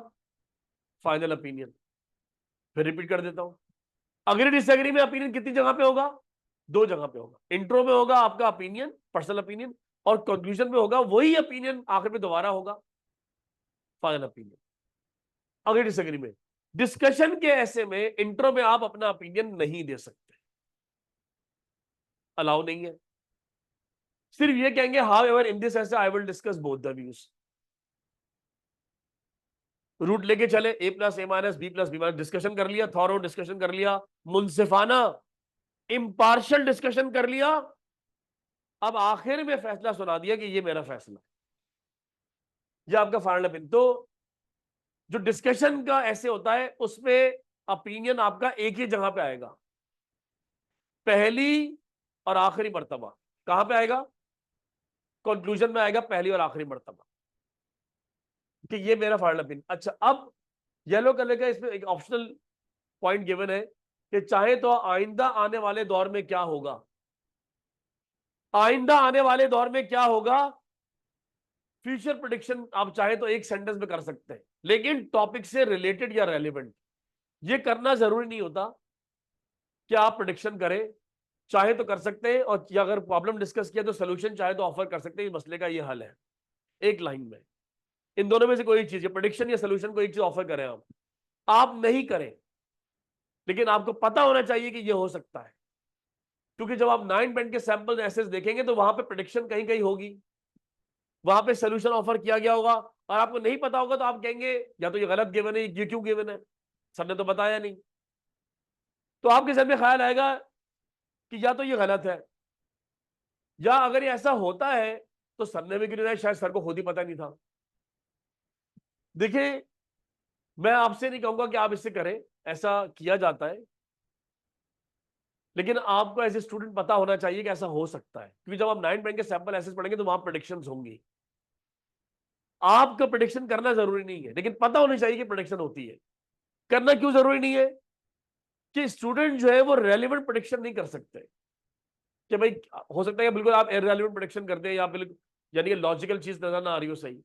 फाइनल ओपिनियन। फिर रिपीट कर देता हूं, अग्री डिसएग्री में ओपिनियन कितनी जगह पे होगा, दो जगह पे होगा। इंट्रो में होगा आपका ओपिनियन, पर्सनल ओपिनियन, और कंक्लूजन में होगा वही ओपिनियन आखिर में दोबारा होगा, फाइनल ओपिनियन। अग्री डिसएग्री में, डिस्कशन के ऐसे में इंट्रो में आप अपना ओपिनियन नहीं दे सकते, अलाउ नहीं है। सिर्फ ये कहेंगे how ever in this essay I will discuss both the views. Route लेके चले A plus A minus B plus B minus, discussion कर लिया, थॉरो डिस्कशन कर लिया, मुंसिफाना इंपार्शियल डिस्कशन कर लिया। अब आखिर में फैसला सुना दिया कि ये मेरा फैसला, ये आपका फाइनल ओपिनियन। तो जो डिस्कशन का ऐसे होता है उसमें ओपिनियन आपका एक ही जगह पे आएगा, पहली और आखिरी मर्तबा कहां पे आएगा? कंक्लूजन में आएगा, पहली और आखिरी मर्तबा, कि ये मेरा फाइनल ओपिनियन। अच्छा, अब येलो कलर का इसमें एक ऑप्शनल पॉइंट गिवन है कि चाहे तो आइंदा आने वाले दौर में क्या होगा, आइंदा आने वाले दौर में क्या होगा, फ्यूचर प्रेडिक्शन आप चाहे तो एक सेंटेंस में कर सकते हैं, लेकिन टॉपिक से रिलेटेड या रेलिवेंट। ये करना जरूरी नहीं होता कि आप प्रेडिक्शन करें, चाहे तो कर सकते हैं, और या अगर प्रॉब्लम डिस्कस किया तो सोल्यूशन चाहे तो ऑफर कर सकते हैं, इस मसले का ये हल है एक लाइन में। इन दोनों में से कोई चीज, प्रेडिक्शन या सोल्यूशन, कोई एक चीज ऑफर करें आप नहीं करें, लेकिन आपको पता होना चाहिए कि ये हो सकता है, क्योंकि जब आप 9 बैंड के सैंपल एसेस देखेंगे तो वहां पे प्रेडिक्शन कहीं कहीं होगी, वहां पे सोल्यूशन ऑफर किया गया होगा, और आपको नहीं पता होगा तो आप कहेंगे या तो ये गलत गिवन है, ये क्यों गिवन है, सर ने तो बताया नहीं। तो आपके जहन में ख्याल आएगा कि या तो ये गलत है, या अगर ये ऐसा होता है तो सर ने भी क्यों नहीं, शायद सर को खुद ही पता नहीं था। देखिए, मैं आपसे नहीं कहूंगा कि आप इससे करें, ऐसा किया जाता है, लेकिन आपको एज ए स्टूडेंट पता होना चाहिए कि ऐसा हो सकता है, क्योंकि जब आप 9 बैंक के सैंपल एसेस पढ़ेंगे तो वहां प्रेडिक्शंस होंगी। आपका प्रेडिक्शन करना जरूरी नहीं है, लेकिन पता होनी चाहिए कि प्रेडिक्शन होती है। करना क्यों जरूरी नहीं है? कि स्टूडेंट जो है वो रेलिवेंट प्रेडिक्शन नहीं कर सकते, कि भाई हो सकता है बिल्कुल आप इररेलेवेंट प्रेडिक्शन करते हैं, या बिल्कुल यानी कि लॉजिकल चीज नजर ना आ रही हो सही।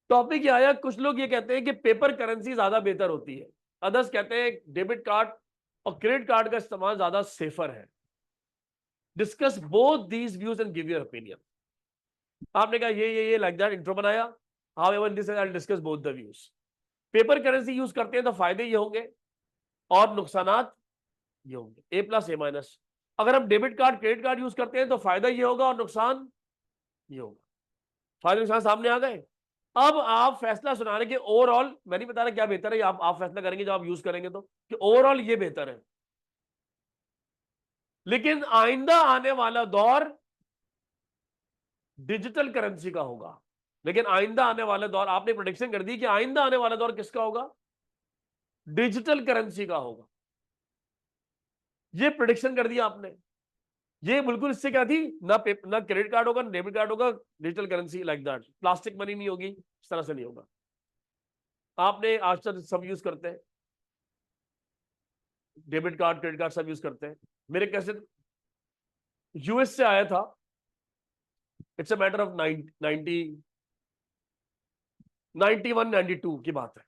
टॉपिक ये आया, कुछ लोग ये कहते हैं कि पेपर करेंसी ज्यादा बेहतर होती है, अदर्स कहते हैं डेबिट कार्ड और क्रेडिट कार्ड का इस्तेमाल ज्यादा सेफर है। Discuss both these views and give your opinion. आपने कहा ये लाइक दैट इंट्रो बनाया, however this I will discuss both the views. Paper currency use करते हैं तो फायदे ये होंगे और नुकसानात ये होंगे, ए प्लस ए माइनस। अगर हम debit card credit card use करते हैं तो फायदा ये होगा और नुकसान ये होगा। फायदे नुकसान सामने आ गए। अब आप फैसला सुना रहे कि ओवरऑल, मैं नहीं बता रहा क्या बेहतर है, आप फैसला करेंगे जब आप यूज करेंगे तो, कि ओवरऑल ये बेहतर है। लेकिन आइंदा आने वाला दौर डिजिटल करेंसी का होगा। लेकिन आइंदा आने वाला दौर, आपने प्रेडिक्शन कर दी कि आइंदा आने वाला दौर किसका होगा? डिजिटल करेंसी का होगा। ये प्रेडिक्शन कर दिया आपने। ये बिल्कुल इससे क्या थी, ना क्रेडिट कार्ड होगा ना डेबिट कार्ड होगा, digital currency like that, plastic money नहीं होगी, इस तरह से नहीं होगा। आपने आज तक सब यूज करते हैं, डेबिट कार्ड क्रेडिट कार्ड सब यूज करते हैं। मेरे कैसे यूएस से आया था, इट्स अ मैटर ऑफ 91-92 की बात है।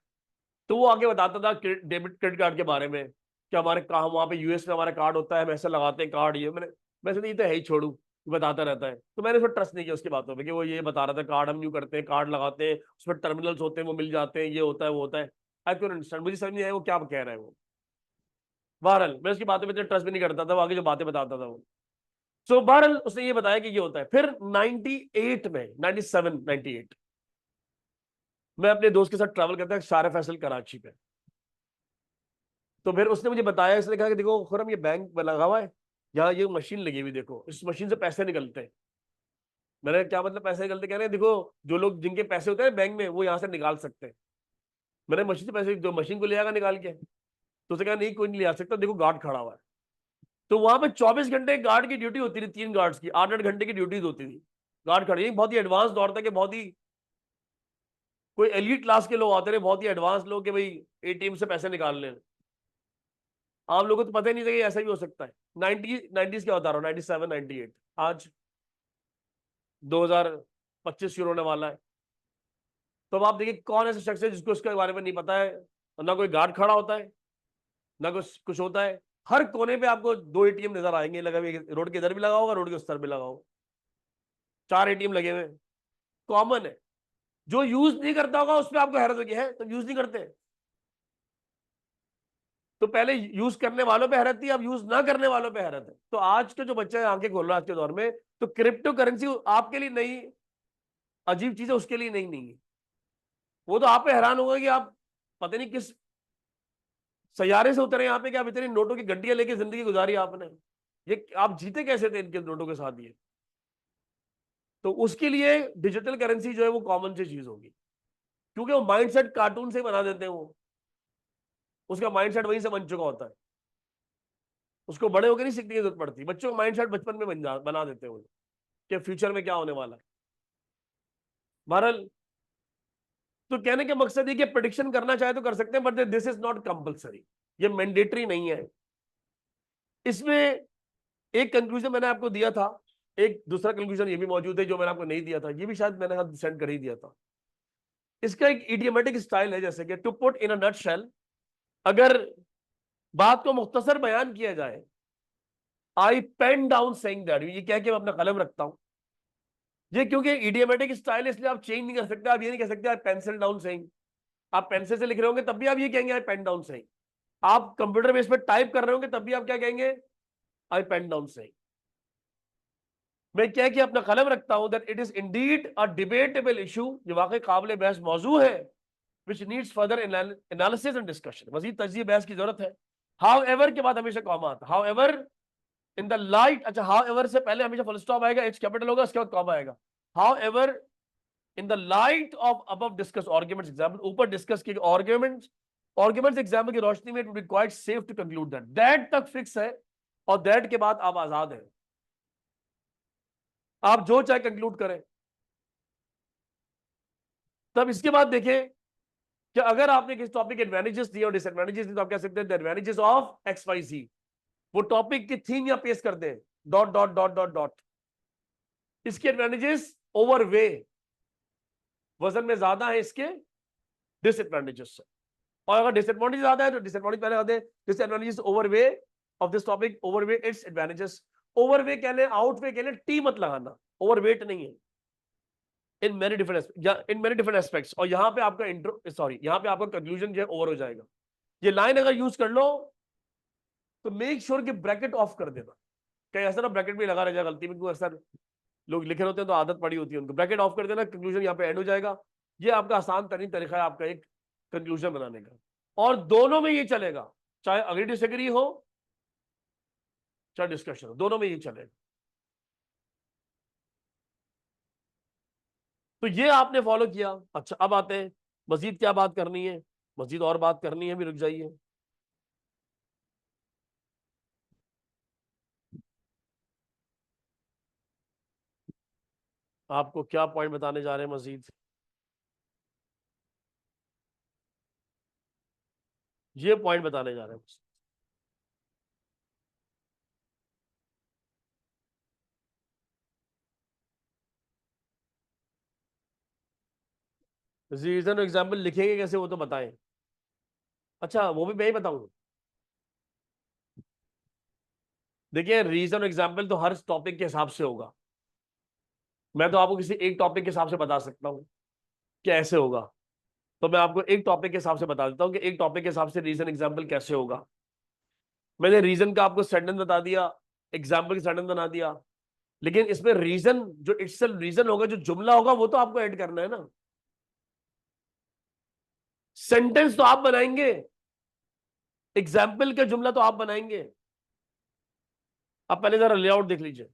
तो वो आगे बताता था डेबिट क्रेडिट कार्ड के बारे में, कि हमारे कहा वहां पे यूएस में हमारा कार्ड होता है, हम ऐसे लगाते हैं कार्ड, ये मैं ये तो है ही, छोड़ू, बताता रहता है। तो मैंने फिर ट्रस्ट नहीं किया उसकी बातों पे, कि वो ये बता रहा था कार्ड हम यूं करते हैं, कार्ड लगाते हैं, उसमें टर्मिनल्स होते हैं, वो मिल जाते हैं, ये होता है वो होता है। आई कैन अंडरस्टैंड, मुझे समझ नहीं आया वो क्या कह रहा है वो। बहरहाल मैं उसकी बातों पे ट्रस्ट भी नहीं करता था, वो आगे जो बातें बताता था वो। सो बहरहाल उसने ये बताया कि ये होता है। फिर 98 में, 97 98 मैं अपने दोस्त के साथ ट्रैवल करता है शार फैसल कराची पे। तो फिर उसने मुझे बताया, इसने कहा कि देखो खुरम, ये बैंक लगा हुआ है, यहाँ ये मशीन लगी हुई, देखो इस मशीन से पैसे निकलते हैं। मैंने क्या मतलब पैसे निकलते? कह रहे हैं देखो, जो लोग जिनके पैसे होते हैं बैंक में वो यहाँ से निकाल सकते हैं। मैंने मशीन से पैसे, जो मशीन को ले आएगा निकाल के, तो उसने कहा नहीं कोई नहीं ले आ सकता, देखो गार्ड खड़ा हुआ है। तो वहां पे 24 घंटे गार्ड की ड्यूटी होती थी, 3 गार्ड्स की 8-8 घंटे की ड्यूटीज होती थी। गार्ड खड़े, बहुत ही एडवांस दौर था, कि बहुत ही कोई एलिट क्लास के लोग आते रहे, बहुत ही एडवांस लोग, कि भाई एटीएम से पैसे निकाल लें। आम लोगों को तो पता ही नहीं था कि ऐसा भी हो सकता है। 90s क्या बता रहा हूँ, 97 98, आज 2025 शुरू होने वाला है। तो अब आप देखिए कौन ऐसा शख्स है जिसको उसके बारे में नहीं पता है। ना कोई गार्ड खड़ा होता है, ना कुछ कुछ होता है। हर कोने पे आपको 2 एटीएम नजर आएंगे लगा हुए, रोड के इधर भी लगा होगा, रोड के उस तरफ भी लगा होगा, 4 एटीएम लगे हुए, कॉमन है। जो यूज नहीं करता होगा उस पर आपको हैरत होगी, है तो यूज नहीं करते। तो पहले यूज करने वालों पे हैरत थी, अब यूज ना करने वालों पे हैरत है। तो आज के जो बच्चे हैं आंखें खोल रहा है आज के दौर में, तो क्रिप्टो करेंसी आपके लिए नई अजीब चीज है, उसके लिए नहीं है। वो तो आप पे हैरान होगा कि आप पता नहीं किस सैयारे से उतरे यहाँ पे, कि आप इतनी नोटों की गड्डियां लेके जिंदगी गुजारी आपने। ये आप जीते कैसे थे इनके नोटों के साथ ये? तो उसके लिए डिजिटल करेंसी जो है वो कॉमन सी चीज होगी, क्योंकि वो माइंडसेट कार्टून से ही बना देते हैं वो, उसका माइंडसेट वहीं से बन चुका होता है। उसको बड़े होकर नहीं सीखने की जरूरत पड़ती, बच्चों का माइंड सेट बचपन में बना देते हैं कि फ्यूचर में क्या होने वाला है। बहरहाल, तो कहने का मकसद ये कि प्रेडिक्शन करना चाहे तो कर सकते हैं, but this is not compulsory, ये मैंडेटरी नहीं है। इसमें एक कंक्लूजन मैंने आपको दिया था, एक दूसरा कंक्लूजन ये भी मौजूद है जो मैंने आपको नहीं दिया था, ये भी शायद मैंने सेंड कर ही दिया था। इसका एक इडियोमेटिक स्टाइल है, जैसे कि to put in a nutshell, अगर बात को मुख्तसर बयान किया जाए, I pen down saying that, ये कह के मैं अपना कलम रखता हूं। ये क्योंकि इडियोमेटिक स्टाइल है इसलिए आप चेंज नहीं कर सकते, आप ये नहीं कह सकते आप पेंसिल डाउन सेइंग, आप पेंसिल से लिख रहे होंगे तब भी आप ये कहेंगे आई पेन डाउन सेइंग, आप कंप्यूटर बेस पर टाइप कर रहे होंगे तब भी आप क्या कहेंगे, आई पेन डाउन सेइंग। मैं क्या कि अपना कलम रखता हूं that it is indeed a debatable issue, ये वाकई काबिल बहस मौजू है, which needs further analysis and discussion, मजीद तज्जिए बहस की जरूरत है। however के बाद हमेशा कॉमा आता, however in the light, अच्छा however से पहले हमेशा फुल स्टॉप आएगा, एच कैपिटल होगा, उसके बाद कॉमा आएगा। however in the light of above discussed arguments example, ऊपर डिस्कस किए arguments एग्जाम्पल की रोशनी में, it would be quite safe to conclude that तक फिक्स है, और दैट के बाद आप आजाद हैं, आप जो चाहे कंक्लूड करें। तब इसके बाद देखें कि अगर आपने किस टॉपिक के एडवांटेजेस दिए और डिसएडवांटेजेस दिए, तो आप कह सकते हैं the advantages of X Y Z, वो टॉपिक की थीम या पेश करते हैं, dot dot dot dot dot, इसके एडवांटेजेस ओवर वे, वजन में ज्यादा है इसके डिसएडवांटेजेस से, और अगर डिसएडवांटेज ज्यादा है तो डिसएडवांटेज पहले आते हैं, disadvantages overweigh of this topic, overweigh its advantages. Overweigh कह लें, आउट वे कह लें, टी मत लगाना, ओवर वेट नहीं है, इन मेनी डिफरेंट एस्पेक्ट्स। और यहां पे आपका इंट्रो, सॉरी, यहां पे आपका कंक्लूजन जो है ओवर हो जाएगा। ये लाइन अगर यूज कर लो तो मेक श्योर कि ब्रैकेट ऑफ कर देना, कहीं ऐसा ना ब्रैकेट में लगा रह जाए गलती में, क्योंकि अक्सर लोग लिखे होते हैं तो आदत पड़ी होती है उनको, ब्रैकेट ऑफ कर देना, कंक्लूजन यहाँ पे एंड हो जाएगा। ये आपका आसान तरीन तरीका है आपका एक कंक्लूजन बनाने का, और दोनों में ये चलेगा, चाहे अग्री डिसएग्री हो चाहे डिस्कशन हो, दोनों में ये चलेगा। तो ये आपने फॉलो किया। अच्छा, अब आते हैं मजीद क्या बात करनी है, मजीद और बात करनी है भी, रुक जाइए। आपको क्या पॉइंट बताने जा रहे हैं मजीद, ये पॉइंट बताने जा रहे हैं। रीजन एग्जाम्पल लिखेंगे कैसे वो तो बताएं। अच्छा, वो भी मैं ही बताऊंगा। देखिए, रीजन एग्जाम्पल तो हर टॉपिक के हिसाब से होगा, मैं तो आपको किसी एक टॉपिक के हिसाब से बता सकता हूँ कि ऐसे होगा, तो मैं आपको एक टॉपिक के हिसाब से बता देता हूँ कि एक टॉपिक के हिसाब से रीजन एग्जाम्पल कैसे होगा। मैंने रीजन का आपको सेंटेंस बता दिया, एग्जाम्पल का सेंटेंस बना दिया, लेकिन इसमें रीजन जो इटसेल्फ रीजन होगा, जो जुमला होगा, वो तो आपको ऐड करना है ना। सेंटेंस तो आप बनाएंगे, एग्जाम्पल का जुमला तो आप बनाएंगे। आप पहले जरा लेआउट देख लीजिए।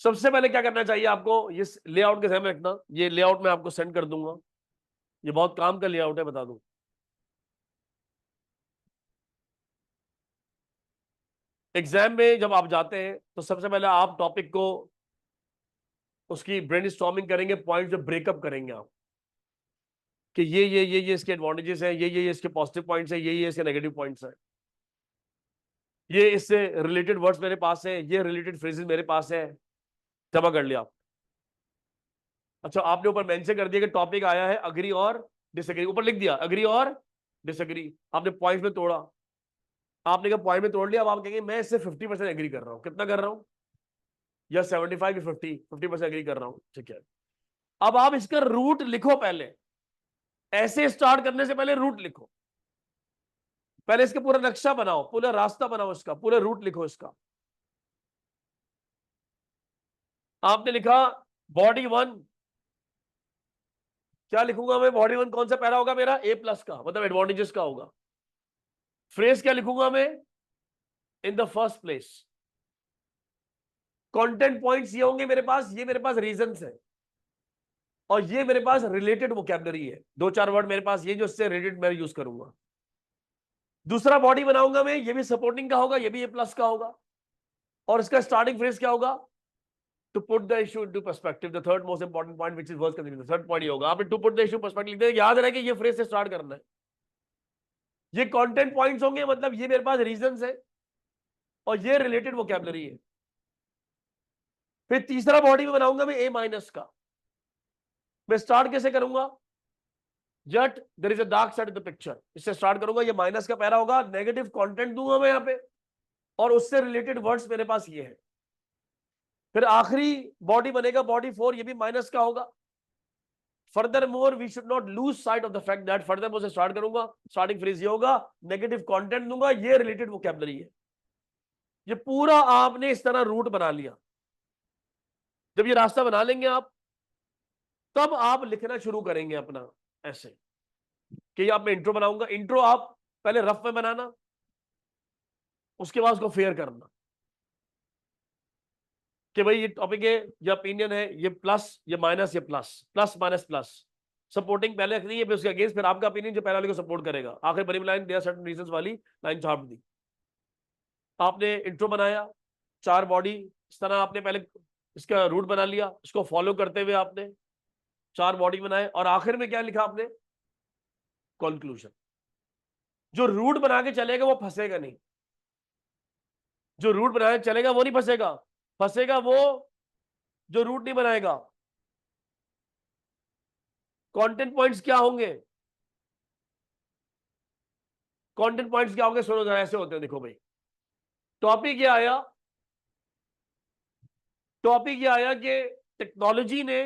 सबसे पहले क्या करना चाहिए आपको, ये लेआउट के ध्यान में रखना, ये लेआउट मैं आपको सेंड कर दूंगा, ये बहुत काम का लेआउट है, बता दूं। एग्जाम में जब आप जाते हैं तो सबसे पहले आप टॉपिक को, उसकी ब्रेनस्टॉर्मिंग करेंगे, पॉइंट जो ब्रेकअप करेंगे आप, कि ये इसके एडवांटेजेस हैं, ये इसके पॉजिटिव पॉइंट्स हैं, ये इसके नेगेटिव पॉइंट्स हैं, ये इससे रिलेटेड वर्ड्स मेरे पास है, ये रिलेटेड फ्रेजेस मेरे पास है, जमा कर लिया आप। अच्छा, आपने ऊपर मेंशन कर दिया कि टॉपिक आया है अग्री और डिसएग्री, ऊपर लिख दिया अग्री और डिसएग्री, आपने पॉइंट में तोड़ा, आपने कहा पॉइंट में तोड़ लिया, अब आप कहेंगे मैं इससे 50% एग्री कर रहा हूं, कितना कर रहा हूं, या 75 या 50% एग्री कर रहा हूं, ठीक है। अब आप इसका रूट लिखो, पहले ऐसे स्टार्ट करने से पहले रूट लिखो, पहले इसका पूरा नक्शा बनाओ, पूरा रास्ता बनाओ, इसका पूरा रूट लिखो इसका। आपने लिखा बॉडी वन, क्या लिखूंगा मैं, बॉडी वन कौन सा पैरा होगा मेरा, ए प्लस का, मतलब एडवांटेजेस का होगा। फ्रेज क्या लिखूंगा मैं, इन the first place. Content points ये होंगे मेरे पास, ये मेरे पास रीजंस है, और ये मेरे पास रिलेटेड वोकैबुलरी है, दो चार वर्ड मेरे पास ये जो इससे रिलेटेड मैं यूज करूंगा। दूसरा बॉडी बनाऊंगा मैं, ये भी सपोर्टिंग का होगा, ये भी ये प्लस का होगा, और इसका स्टार्टिंग फ्रेज क्या होगा? To put the issue into perspective, the third most important point which is worth considering, third point ये होगा, आपने to put the issue perspective लिख दिया, याद रहे कि ये फ्रेज से स्टार्ट करना है। ये कंटेंट पॉइंट्स होंगे, मतलब ये मेरे पास रीजंस है और ये रिलेटेड वोकैबुलरी है। फिर तीसरा बॉडी में बनाऊंगा मैं ए माइनस का। मैं स्टार्ट कैसे करूंगा? Yet there is a dark side of the picture, इससे स्टार्ट करूंगा, ये माइनस का पैरा होगा, नेगेटिव कंटेंट दूंगा मैं यहां पे, और उससे रिलेटेड वर्ड्स मेरे पास ये है। फिर आखिरी बॉडी बनेगा बॉडी 4, ये भी माइनस का होगा। Furthermore we should not lose sight of the fact that, furthermore से स्टार्ट करूंगा, स्टार्टिंग फ्रेज ये होगा, नेगेटिव कंटेंट दूंगा, ये रिलेटेड वोकैबुलरी है। ये पूरा आपने इस तरह रूट बना लिया। जब ये रास्ता बना लेंगे आप, तब आप लिखना शुरू करेंगे अपना ऐसे कि आप मैं इंट्रो बनाऊंगा। इंट्रो आप पहले रफ में बनाना, उसके बाद उसको फेयर करना कि भाई ये टॉपिक है, ये ओपिनियन है, ये प्लस, ये माइनस, ये plus, plus minus plus. Supporting पहले रखनी है, फिर उसके अगेंस्ट, फिर आपका ओपिनियन जो पहले वाले को सपोर्ट करेगा। आखिर बड़ी लाइन देयर सर्टेन रीजंस वाली लाइन छाप दी। आपने इंट्रो बनाया, चार बॉडी इस तरह आपने पहले इसका रूट बना लिया, इसको फॉलो करते हुए आपने चार बॉडी बनाए, और आखिर में क्या लिखा आपने? कंक्लूजन। जो रूट बना के चलेगा वो फंसेगा नहीं, जो रूट बना के चलेगा वो नहीं फंसेगा, फंसेगा वो जो रूट नहीं बनाएगा। कंटेंट पॉइंट्स क्या होंगे? कंटेंट पॉइंट्स क्या होंगे? सुनो जरा, ऐसे होते हैं, देखो भाई, टॉपिक ये आया, टॉपिक ये आया कि टेक्नोलॉजी ने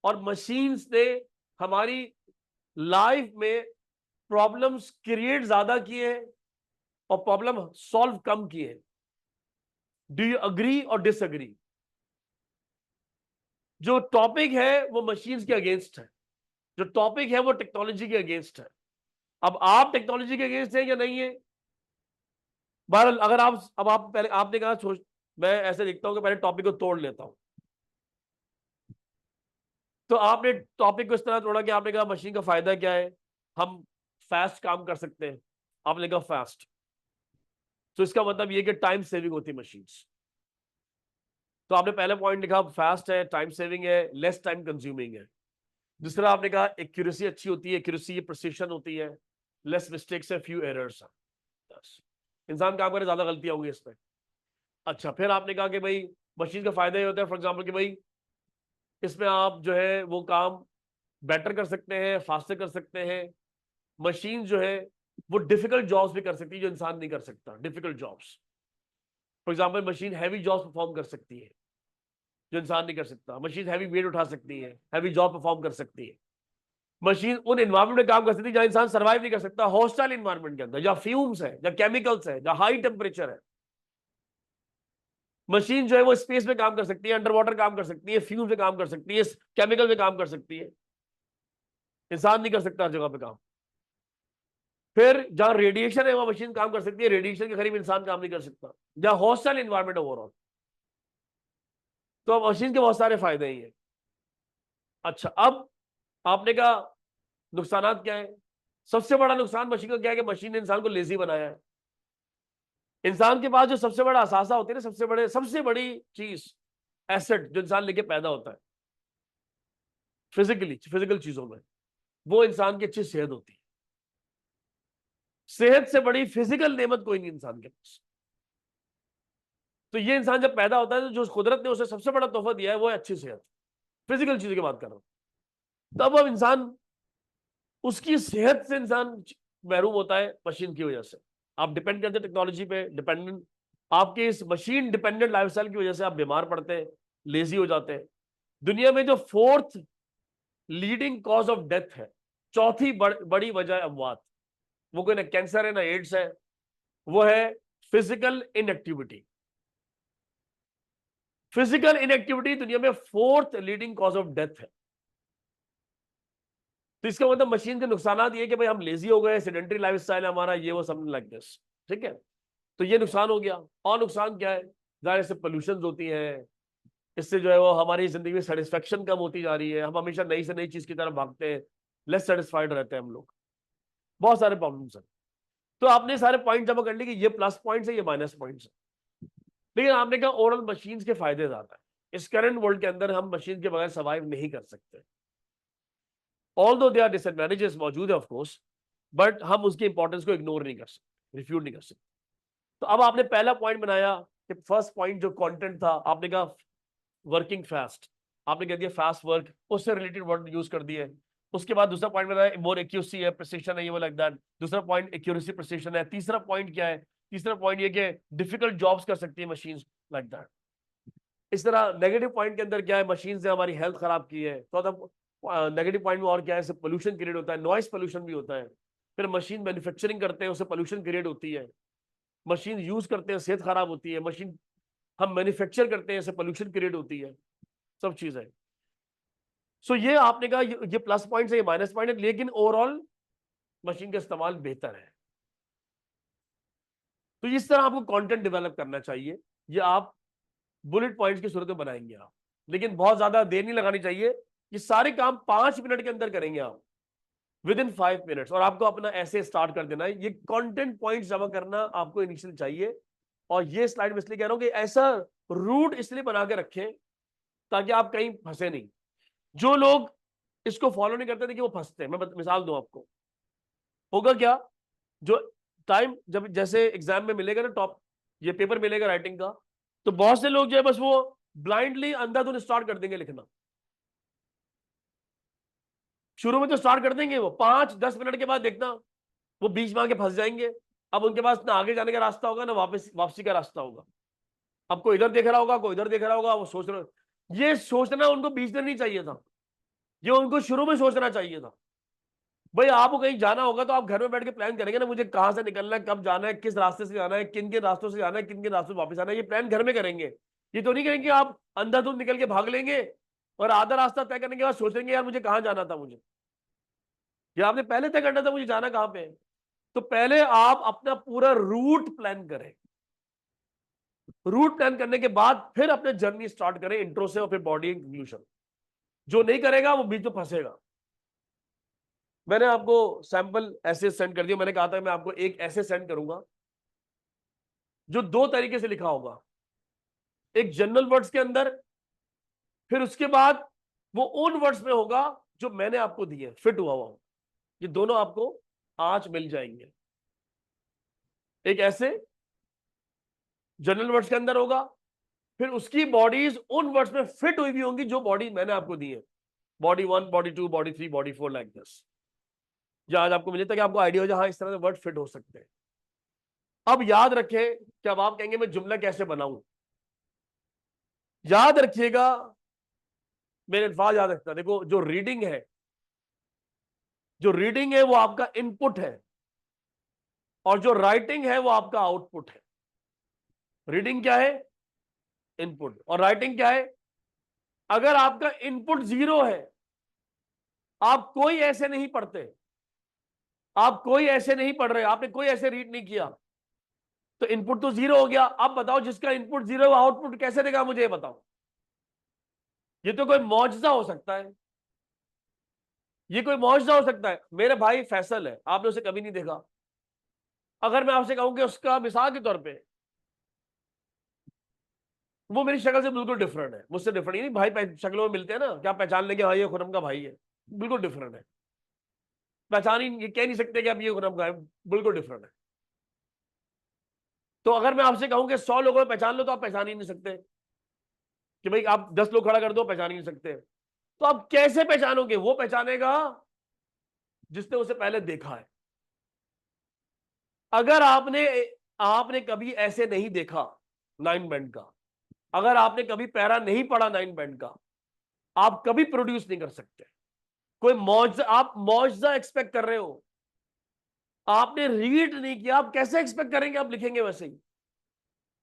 और मशीन्स ने हमारी लाइफ में प्रॉब्लम्स क्रिएट ज्यादा किए हैं और प्रॉब्लम सॉल्व कम किए हैं। डू यू अग्री और डिसअग्री? जो टॉपिक है वो मशीन्स के अगेंस्ट है, जो टॉपिक है वो टेक्नोलॉजी के अगेंस्ट है। अब आप टेक्नोलॉजी के अगेंस्ट हैं या नहीं है? बहरहाल अगर आप, अब आप पहले आपने कहा सोच, मैं ऐसे लिखता हूं कि पहले टॉपिक को तोड़ लेता हूं, तो आपने टॉपिक को इस तरह तोड़ा कि आपने कहा मशीन का फायदा क्या है, हम फास्ट काम कर सकते हैं, आपने कहा फास्ट, तो इसका मतलब ये कि टाइम सेविंग होती है मशीन्स। तो आपने पहले पॉइंट लिखा फास्ट है, टाइम सेविंग है, लेस टाइम कंज्यूमिंग है। दूसरा आपने कहा एक्यूरेसी अच्छी होती है, एक्यूरेसी प्रिसिशन होती है, लेस मिस्टेक्स है, फ्यू एरर्स है, इंसान काम करे ज्यादा गलतियां होंगी इसमें। अच्छा, फिर आपने कहा कि भाई मशीन का फायदा ये होता है फॉर एग्जाम्पल कि भाई इसमें आप जो है वो काम बेटर कर सकते हैं, फास्टर कर सकते हैं। मशीन जो है वो डिफिकल्ट जॉब्स भी कर सकती है जो इंसान नहीं कर सकता, difficult jobs. For example machine heavy jobs perform कर सकती है जो इंसान नहीं कर सकता। मशीन हैवी वेट उठा सकती है, हैवी जॉब परफॉर्म कर सकती है। मशीन उन एनवायरमेंट में काम कर सकती है जहां इंसान सर्वाइव नहीं कर सकता, हॉस्टाइल एनवायरमेंट के अंदर, जहां फ्यूम्स है, जहां केमिकल्स है, जहां हाई टेम्परेचर है। मशीन जो है वो स्पेस में काम कर सकती है, अंडर वाटर काम कर सकती है, फ्यूम में काम कर सकती है, केमिकल में काम कर सकती है, इंसान नहीं कर सकता हर जगह पे काम। फिर जहां रेडिएशन है वहां मशीन काम कर सकती है, रेडिएशन के करीब इंसान काम नहीं कर सकता, जहां हॉस्टाइल एनवायरमेंट ओवरऑल। तो अब मशीन के बहुत सारे फायदे ही हैं। अच्छा, अब आपने कहा नुकसान क्या है? सबसे बड़ा नुकसान मशीन का क्या है कि मशीन ने इंसान को लेजी बनाया है। इंसान के पास जो सबसे बड़ा असासा होती है ना, सबसे बड़ी चीज, एसेट जो इंसान लेके पैदा होता है फिजिकल चीजों में, वो इंसान की अच्छी सेहत होती है। सेहत से बड़ी फिजिकल नेमत कोई नहीं इंसान के पास। तो ये इंसान जब पैदा होता है तो जो कुदरत ने उसे सबसे बड़ा तोहफा दिया है वो है अच्छी सेहत। फिजिकल चीजों की बात कर रहा हूं। तब अब इंसान, उसकी सेहत से इंसान महरूम होता है मशीन की वजह से। आप डिपेंड करते हैं टेक्नोलॉजी पे, डिपेंडेंट, आपके इस मशीन डिपेंडेंट लाइफस्टाइल की वजह से आप बीमार पड़ते हैं, लेजी हो जाते हैं। दुनिया में जो fourth leading cause of death है, चौथी बड़ी वजह है अमवात, वो कोई ना कैंसर है ना एड्स है, वो है फिजिकल इनएक्टिविटी। फिजिकल इनएक्टिविटी दुनिया में fourth leading cause of death है। तो इसका मतलब मशीन के नुकसान ये कि भाई हम लेजी हो गए, सेडेंटरी लाइफस्टाइल है हमारा, ये वो समथिंग लाइक दिस। ठीक है, तो ये नुकसान हो गया। और नुकसान क्या है? जाहिर से पोल्यूशन होती है, इससे जो है वो हमारी जिंदगी में सेटिस्फेक्शन कम होती जा रही है, हम हमेशा नई से नई चीज की तरफ भागते हैं, लेस सेटिस्फाइड रहते हैं हम लोग, बहुत सारे प्रॉब्लम्स हैं। तो आपने सारे पॉइंट जमा कर लिए कि ये प्लस पॉइंट्स है, ये माइनस पॉइंट्स है, लेकिन आपने कहा ओवरऑल मशीन्स के फायदे ज्यादा है। इस करंट वर्ल्ड के अंदर हम मशीन के बगैर सर्वाइव नहीं कर सकते, ऑल्दो देयर डिसएडवांटेजेस मौजूद है ऑफ कोर्स, बट हम उसकी इंपॉर्टेंस को इग्नोर नहीं कर सकते, रिफ्यूट नहीं कर सकते। तो अब आपने पहला पॉइंट बनाया कि फर्स्ट पॉइंट जो कंटेंट था, आपने कहा वर्किंग फास्ट, आपने कह दिया फास्ट वर्क, उससे रिलेटेड वर्ड यूज कर दिए। उसके बाद दूसरा पॉइंट बताया मोर एक्यूरेसी है, प्रिसिशन है, ये वो लाइक दैट। दूसरा पॉइंट एक्यूरेसी प्रिसिशन है। तीसरा पॉइंट क्या है? तीसरा पॉइंट ये कि डिफिकल्ट जॉब्स कर सकती है मशीन्स लाइक दैट। इस तरह नेगेटिव पॉइंट के अंदर क्या है? मशीन से हमारी हेल्थ खराब की है। तो नेगेटिव पॉइंट में और क्या है? पोल्यूशन क्रिएट होता है, नॉइस पोल्यूशन भी होता है। फिर मशीन मैन्युफैक्चरिंग करते हैं, उससे पोल्यूशन क्रिएट होती है। मशीन यूज करते हैं, सेहत खराब होती है। मशीन हम मैन्युफैक्चर करते हैं, इससे पोल्यूशन क्रिएट होती है, सब चीजें। सो ये आपने कहा ये प्लस पॉइंट है, ये माइनस पॉइंट है, लेकिन ओवरऑल मशीन का इस्तेमाल बेहतर है। तो इस तरह आपको कंटेंट डेवलप करना चाहिए। ये आप बुलेट पॉइंट्स की सूरत में बनाएंगे आप, लेकिन बहुत ज्यादा देर नहीं लगानी चाहिए। ये सारे काम 5 मिनट के अंदर करेंगे आप, विद इन 5 मिनट्स, और आपको अपना ऐसे स्टार्ट कर देना है। ये कंटेंट पॉइंट्स जमा करना आपको इनिशियल चाहिए। और ये स्लाइड में इसलिए कह रहा हूं कि ऐसा रूट इसलिए बना के रखें ताकि आप कहीं फंसे नहीं। जो लोग इसको फॉलो नहीं करते थे कि वो फंसते हैं। मैं मिसाल दूं आपको, होगा क्या? जो टाइम जब जैसे एग्जाम में मिलेगा ना, टॉप ये पेपर मिलेगा राइटिंग का, तो बहुत से लोग जो है बस वो ब्लाइंडली अंधाधुंध स्टार्ट कर देंगे लिखना। शुरू में तो स्टार्ट कर देंगे, वो 5-10 मिनट के बाद देखना वो बीच में आके फंस जाएंगे। अब उनके पास ना आगे जाने का रास्ता होगा, ना वापसी का रास्ता होगा। अब कोई इधर देख रहा होगा, कोई इधर देख रहा होगा, वो सोच रहे। ये सोचना उनको बीच में नहीं चाहिए था, ये उनको शुरू में सोचना चाहिए था। भाई आपको कहीं जाना होगा तो आप घर में बैठ के प्लान करेंगे ना, मुझे कहां से निकलना है, कब जाना है, किस रास्ते से जाना है, किन किन रास्तों से जाना है, किन किन रास्तों से वापस आना है, ये प्लान घर में करेंगे। ये तो नहीं करेंगे आप अंधाधुंध निकल के भाग लेंगे और आधा रास्ता तय करने के बाद सोचेंगे यार मुझे कहाँ जाना था। मुझे ये आपने पहले तय करना था मुझे जाना कहाँ पे है। तो पहले आप अपना पूरा रूट प्लान करें। रूट प्लान करने के बाद फिर अपने जर्नी स्टार्ट करें, इंट्रो से और फिर बॉडी कंक्लूजन। जो नहीं करेगा वो बीच में फंसेगा। मैंने आपको सैंपल ऐसे सेंड कर दिया। मैंने कहा था मैं आपको एक ऐसे सेंड करूंगा जो 2 तरीके से लिखा होगा, एक जनरल वर्ड्स के अंदर, फिर उसके बाद वो उन वर्ड्स में होगा जो मैंने आपको दिए, फिट हुआ हुआ। ये दोनों आपको आज मिल जाएंगे। एक ऐसे जनरल वर्ड्स के अंदर होगा, फिर उसकी बॉडीज उन वर्ड्स में फिट हुई भी होंगी जो बॉडी मैंने आपको दी है। Body 1, body 2, body 3, body 4 like this. जो आज आपको मिले ताकि आपको आइडिया हो जाए हाँ इस तरह से वर्ड फिट हो सकते हैं। अब याद रखें कि अब आप कहेंगे मैं जुमला कैसे बनाऊं, याद रखिएगा, मेरे अल्फाज याद रखना। देखो जो रीडिंग है, जो रीडिंग है वो आपका इनपुट है, और जो राइटिंग है वो आपका आउटपुट है। रीडिंग क्या है? इनपुट। और राइटिंग क्या है? अगर आपका इनपुट 0 है, आप कोई ऐसे नहीं पढ़ते, आप कोई ऐसे नहीं पढ़ रहे, आपने कोई ऐसे रीड नहीं किया, तो इनपुट तो 0 हो गया। अब बताओ जिसका इनपुट 0 आउटपुट कैसे देगा? मुझे बताओ। ये तो कोई मौजजा हो सकता है, ये कोई मौजजा हो सकता है। मेरे भाई फैसल है, आपने उसे कभी नहीं देखा। अगर मैं आपसे कहूं कि उसका मिसाल के तौर पे वो मेरी शक्ल से बिल्कुल डिफरेंट है, मुझसे डिफरेंट नहीं भाई, शक्लों में मिलते हैं ना, क्या पहचान लेंगे हाँ ये खुरम का भाई है? बिल्कुल डिफरेंट है। पहचान ही ये कह नहीं सकते कि आप ये खुरम का है, बिल्कुल डिफरेंट है। तो अगर मैं आपसे कहूं कि 100 लोगों में पहचान लो, तो आप पहचान ही नहीं सकते। कि भाई आप 10 लोग खड़ा कर दो, पहचान ही नहीं सकते। तो आप कैसे पहचानोगे? वो पहचानेगा जिसने उसे पहले देखा है। अगर आपने आपने कभी ऐसे नहीं देखा 9 बैंड का, अगर आपने कभी पैरा नहीं पढ़ा 9 बैंड का, आप कभी प्रोड्यूस नहीं कर सकते। कोई मौजजा, आप मौजजा एक्सपेक्ट कर रहे हो, आपने रीड नहीं किया, आप कैसे एक्सपेक्ट करेंगे आप लिखेंगे वैसे ही?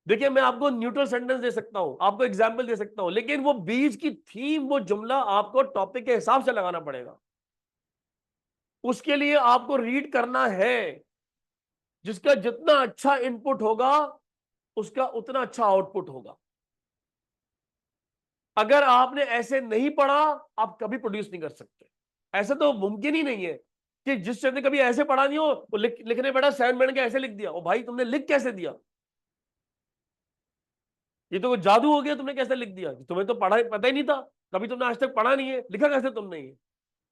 देखिए मैं आपको न्यूट्रल सेंटेंस दे सकता हूं, आपको एग्जाम्पल दे सकता हूं, लेकिन वो बीच की थीम, वो जुमला आपको टॉपिक के हिसाब से लगाना पड़ेगा। उसके लिए आपको रीड करना है। जिसका जितना अच्छा इनपुट होगा उसका उतना अच्छा आउटपुट होगा। अगर आपने ऐसे नहीं पढ़ा आप कभी प्रोड्यूस नहीं कर सकते। ऐसा तो मुमकिन ही नहीं है कि जिस ने कभी ऐसे पढ़ा नहीं हो वो लिखने बैठा 7 मिनट के ऐसे लिख दिया। ओ भाई तुमने लिख कैसे दिया? ये तो कोई जादू हो गया, तुमने कैसे लिख दिया? तुम्हें तो पढ़ा पता ही नहीं था, कभी तुमने आज तक पढ़ा नहीं है, लिखा कैसे तुमने ये?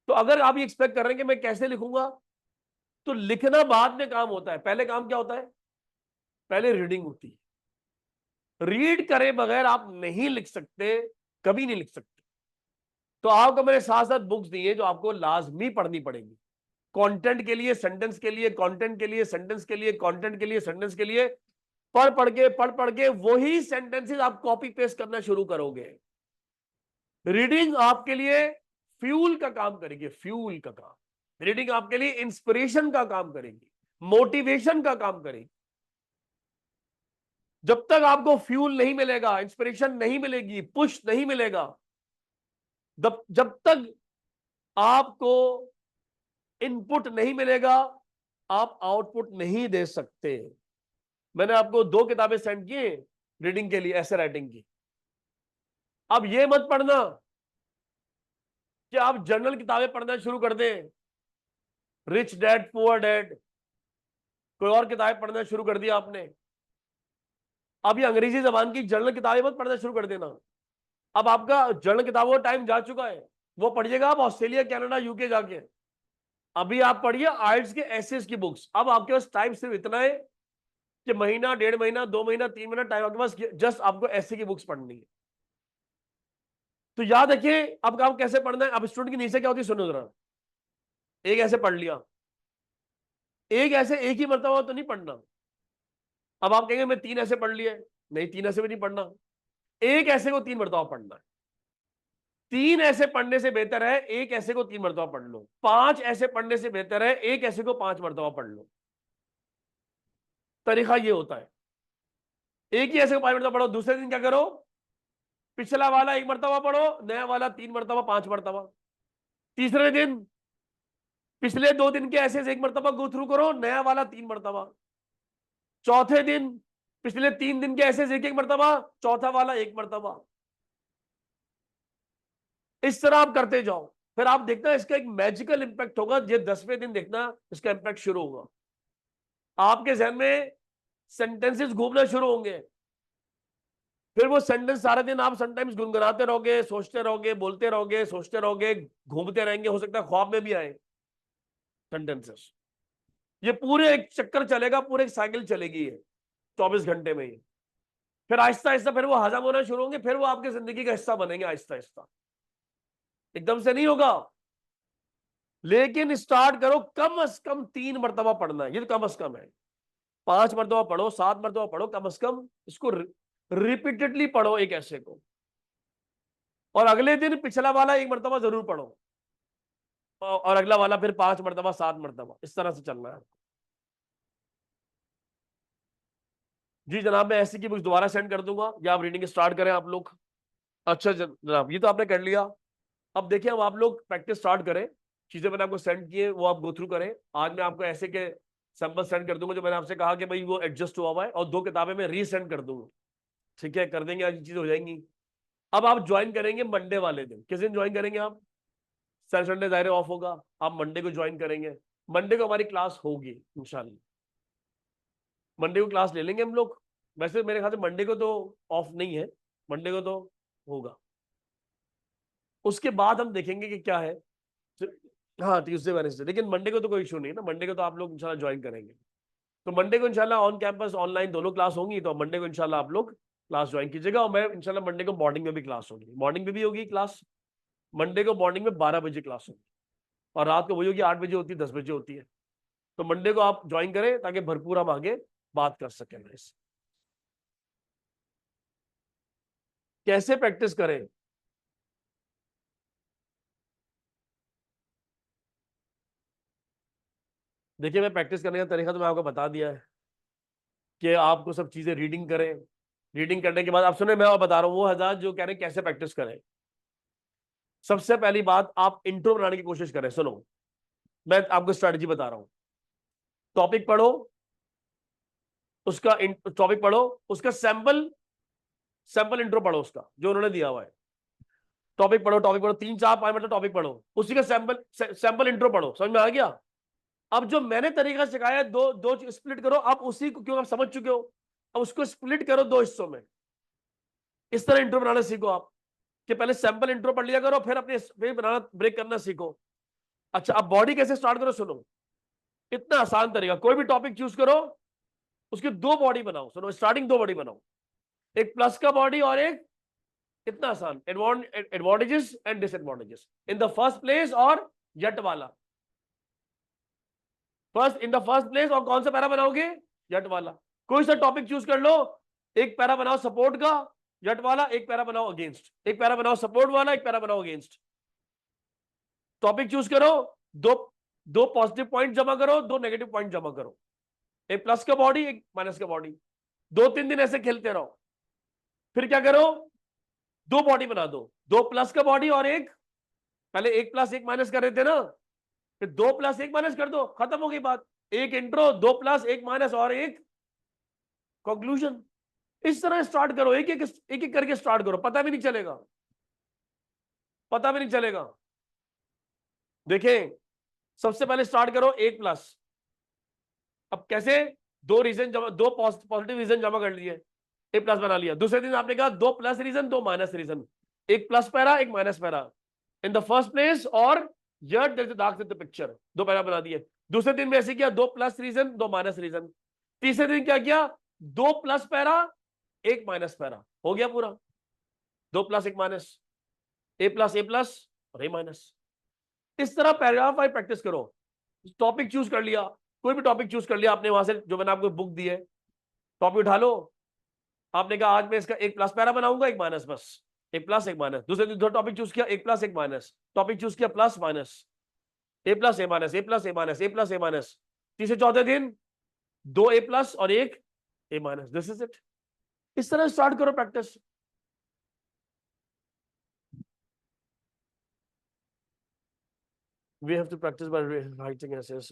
तो अगर आप ये एक्सपेक्ट कर रहे हैं कि मैं कैसे लिखूंगा, तो लिखना बाद में काम होता है, पहले काम क्या होता है? पहले रीडिंग होती है। रीड करे बगैर आप नहीं लिख सकते, कभी नहीं लिख सकते। तो आपको मैंने साथ साथ बुक्स दी है जो आपको लाजमी पढ़नी पड़ेगी, कंटेंट के लिए, सेंटेंस के लिए, कंटेंट के लिए, सेंटेंस के लिए, कंटेंट के लिए, सेंटेंस के लिए। पढ़ पढ़ के वही सेंटेंसेस आप कॉपी पेस्ट करना शुरू करोगे। रीडिंग आपके लिए फ्यूल का काम करेगी, फ्यूल का काम। रीडिंग आपके लिए इंस्पिरेशन का काम करेगी, मोटिवेशन का काम करेगी। जब तक आपको फ्यूल नहीं मिलेगा, इंस्पिरेशन नहीं मिलेगी, पुश नहीं मिलेगा, जब तक आपको इनपुट नहीं मिलेगा, आप आउटपुट नहीं दे सकते। मैंने आपको 2 किताबें सेंड की रीडिंग के लिए, ऐसे राइटिंग की। अब ये मत पढ़ना कि आप जर्नल किताबें पढ़ना शुरू कर दें, रिच डैड पुअर डैड, कोई और किताबें पढ़ना शुरू कर दिया आपने। अब ये अंग्रेजी जबान की जर्नल किताबें मत पढ़ना शुरू कर देना। अब आपका जर्नल किताबों का टाइम जा चुका है, वो पढ़िएगा आप ऑस्ट्रेलिया, कनाडा, यूके जाके। अभी आप पढ़िए आइल्स के एसेस की बुक्स। अब आपके पास टाइम सिर्फ इतना है कि महीना, 1.5 महीना, 2 महीना, 3 महीना टाइम आपके पास, जस्ट आपको ऐसे की बुक्स पढ़नी है। तो याद रखिए अब काम कैसे पढ़ना है। अब स्टूडेंट की नीचे क्या होती है, सुनो जरा। एक ऐसे पढ़ लिया, एक ऐसे एक ही मरतबा तो नहीं पढ़ना। अब आप कहेंगे मैं 3 ऐसे पढ़ लिए, नहीं 3 ऐसे भी नहीं पढ़ना, एक ऐसे को 3 मरतबा पढ़ना है। 3 ऐसे पढ़ने से बेहतर है एक ऐसे को 3 मरतबा पढ़ लो। 5 ऐसे पढ़ने से बेहतर है एक ऐसे को 5 मरतबा पढ़ लो। तरीका ये होता है, एक ही ऐसे को 5 मरतबा पढ़ो, दूसरे दिन क्या करो, पिछला वाला 1 मरतबा पढ़ो, नया वाला 3 मरतबा, 5 मरतबा। तीसरे दिन पिछले 2 दिन के ऐसे 1 मरतबा गो थ्रू करो, नया वाला 3 मरतबा। चौथे दिन पिछले 3 दिन के ऐसे 1 मरतबा, चौथा वाला 1 मरतबा। इस तरह आप करते जाओ, फिर आप देखना इसका एक मैजिकल इंपैक्ट होगा। ये 10वें दिन देखना इसका इंपैक्ट शुरू होगा, आपके जहन में सेंटेंसेस घूमना शुरू होंगे। फिर वो सेंटेंस सारे दिन आप समटाइम्स गुनगुनाते रहोगे, सोचते रहोगे, बोलते रहोगे, सोचते रहोगे, घूमते रहेंगे, हो सकता है ख्वाब में भी आए सेंटेंसेस। ये पूरे एक चक्कर चलेगा, पूरे एक साइकिल चलेगी ये 24 घंटे में ही। फिर आहिस्ता आहिस्ता फिर वो हजम होना शुरू होंगे, फिर वो आपकी जिंदगी का हिस्सा बनेंगे आहिस्ता आहिस्ता, एकदम से नहीं होगा। लेकिन स्टार्ट करो, कम से कम 3 मरतबा पढ़ना है, ये तो कम से कम है। 5 मरतबा पढ़ो, 7 मरतबा पढ़ो, कम से कम इसको रिपीटेडली पढ़ो एक ऐसे को। और अगले दिन पिछला वाला 1 मरतबा जरूर पढ़ो, और अगला वाला फिर 5 मरतबा, 7 मरतबा, इस तरह से चलना है। जी जनाब, मैं ऐसी की बुक्स दोबारा सेंड कर दूंगा, या आप रीडिंग स्टार्ट करें आप लोग। अच्छा जनाब, ये तो आपने कर लिया। अब देखिए, अब आप लोग प्रैक्टिस स्टार्ट करें। चीजें मैंने आपको सेंड की है वो आप गो थ्रू करें। आज मैं आपको ऐसे के सैंपल सेंड कर दूंगा जो मैंने आपसे कहा कि भाई वो एडजस्ट हुआ हुआ है, और 2 किताबें मैं रीसेंड कर दूंगा। ठीक है, कर देंगे, आज चीजें हो जाएंगी। अब आप ज्वाइन करेंगे मंडे वाले दिन। किस दिन ज्वाइन करेंगे आप? संडे जाहिर ऑफ होगा, आप मंडे को ज्वाइन करेंगे। मंडे को हमारी क्लास होगी इंशाल्लाह, मंडे को क्लास ले लेंगे हम लोग। वैसे मेरे ख्याल से मंडे को तो ऑफ नहीं है, मंडे को तो होगा। उसके बाद हम देखेंगे कि क्या है। हाँ, ट्यूसडे वेडनेसडे, लेकिन मंडे को तो कोई इशू नहीं है ना, मंडे को तो आप लोग इंशाल्लाह ज्वाइन करेंगे। तो मंडे को इंशाल्लाह ऑन कैंपस ऑनलाइन दोनों क्लास होंगी, तो मंडे को इंशाल्लाह आप लोग क्लास ज्वाइन कीजिएगा। और मैं इंशाल्लाह मंडे को मॉर्निंग में भी क्लास होगी, मॉर्निंग में भी होगी क्लास। मंडे को मॉर्निंग में 12 बजे क्लास होगी, और रात को वही होगी, 8 बजे होती है, 10 बजे होती है। तो मंडे को आप ज्वाइन करें ताकि भरपूर हम आगे बात कर सकें। इस कैसे प्रैक्टिस करें, देखिए मैं प्रैक्टिस करने का तरीका तो मैं आपको बता दिया है कि आपको सब चीजें रीडिंग करें। रीडिंग करने के बाद आप सुने, मैं और बता रहा हूँ वो हज़ार जो कह रहे हैं कैसे प्रैक्टिस करें। सबसे पहली बात, आप इंट्रो बनाने की कोशिश करें। सुनो, मैं आपको स्ट्रेटजी बता रहा हूं। टॉपिक पढ़ो, उसका टॉपिक पढ़ो, उसका सैंपल इंट्रो पढ़ो, उसका जो उन्होंने दिया हुआ है। टॉपिक पढ़ो, टॉपिक पढ़ो, 3 4 5 मिनट टॉपिक पढ़ो, उसी का सैंपल इंट्रो पढ़ो, समझ में आ गया। अब जो मैंने तरीका सिखाया, दो दो स्प्लिट करो, आप उसी को, क्यों आप समझ चुके हो, अब उसको स्प्लिट करो 2 हिस्सों में। इस तरह इंट्रो बनाना सीखो आप, कि पहले सैंपल इंट्रो पढ़ लिया करो, फिर अपने फिर बनाना, ब्रेक करना सीखो। अच्छा, अब बॉडी कैसे स्टार्ट करो, सुनो, इतना आसान तरीका, कोई भी टॉपिक चूज करो, उसकी 2 बॉडी बनाओ, सुनो, स्टार्टिंग 2 बॉडी बनाओ, एक प्लस का बॉडी और एक, इतना आसान, advantages and disadvantages in the first place, और यट वाला first in the first place, और कौन सा पैरा बनाओगे, यट वाला। कोई सा टॉपिक चूज कर लो, एक पैरा बनाओ सपोर्ट का, यट वाला, एक पैरा बनाओ अगेंस्ट, एक पैरा बनाओ सपोर्ट वाला, एक पैरा बनाओ अगेंस्ट। टॉपिक चूज करो, दो दो पॉजिटिव पॉइंट जमा करो, 2 नेगेटिव पॉइंट जमा करो, एक प्लस का बॉडी, एक माइनस का बॉडी, 2 3 दिन ऐसे खेलते रहो। फिर क्या करो, 2 बॉडी बना दो, 2 प्लस का बॉडी और एक, पहले 1 प्लस 1 माइनस कर रहे थे ना, फिर 2 प्लस 1 माइनस कर दो, खत्म हो गई बात। एक इंट्रो, 2 प्लस 1 माइनस और एक कंक्लूजन। इस तरह स्टार्ट करो, एक एक करके स्टार्ट करो, पता भी नहीं चलेगा, पता भी नहीं चलेगा। देखें, सबसे पहले स्टार्ट करो 1 प्लस। अब कैसे, 2 रीजन जमा, 2 पॉजिटिव रीजन जमा कर लिए, 1 प्लस बना लिया। दूसरे दिन आपने कहा 2 plus reason 2 minus reason, 1 plus para 1 minus para in the first place, और yet there is dark the picture, 2 para बना दिए। दूसरे दिन में ऐसे किया, 2 प्लस रीजन 2 माइनस रीजन। तीसरे दिन क्या किया, 2 प्लस पैरा 1 माइनस पैरा, हो गया पूरा, 2 प्लस 1 माइनस, ए प्लस और ए माइनस। इस तरह पैराग्राफ वाइज प्रैक्टिस करो। टॉपिक चूज कर लिया, कोई भी टॉपिक चूज कर लिया आपने, वहां से जो मैंने आपको बुक दी है, टॉपिक उठा लो। आपने कहा आज मैं इसका 1 प्लस पैरा बनाऊंगा, 1 माइनस, बस 1 प्लस 1 माइनस। दूसरे दिन दो टॉपिक चूज किया, 1 प्लस 1 माइनस, टॉपिक चूज किया plus minus, A plus A minus, A plus A minus, A plus A minus. तीसरे चौथे दिन 2 ए प्लस और 1 A minus, this is it. इस तरह स्टार्ट करो practice. We have to practice by writing essays.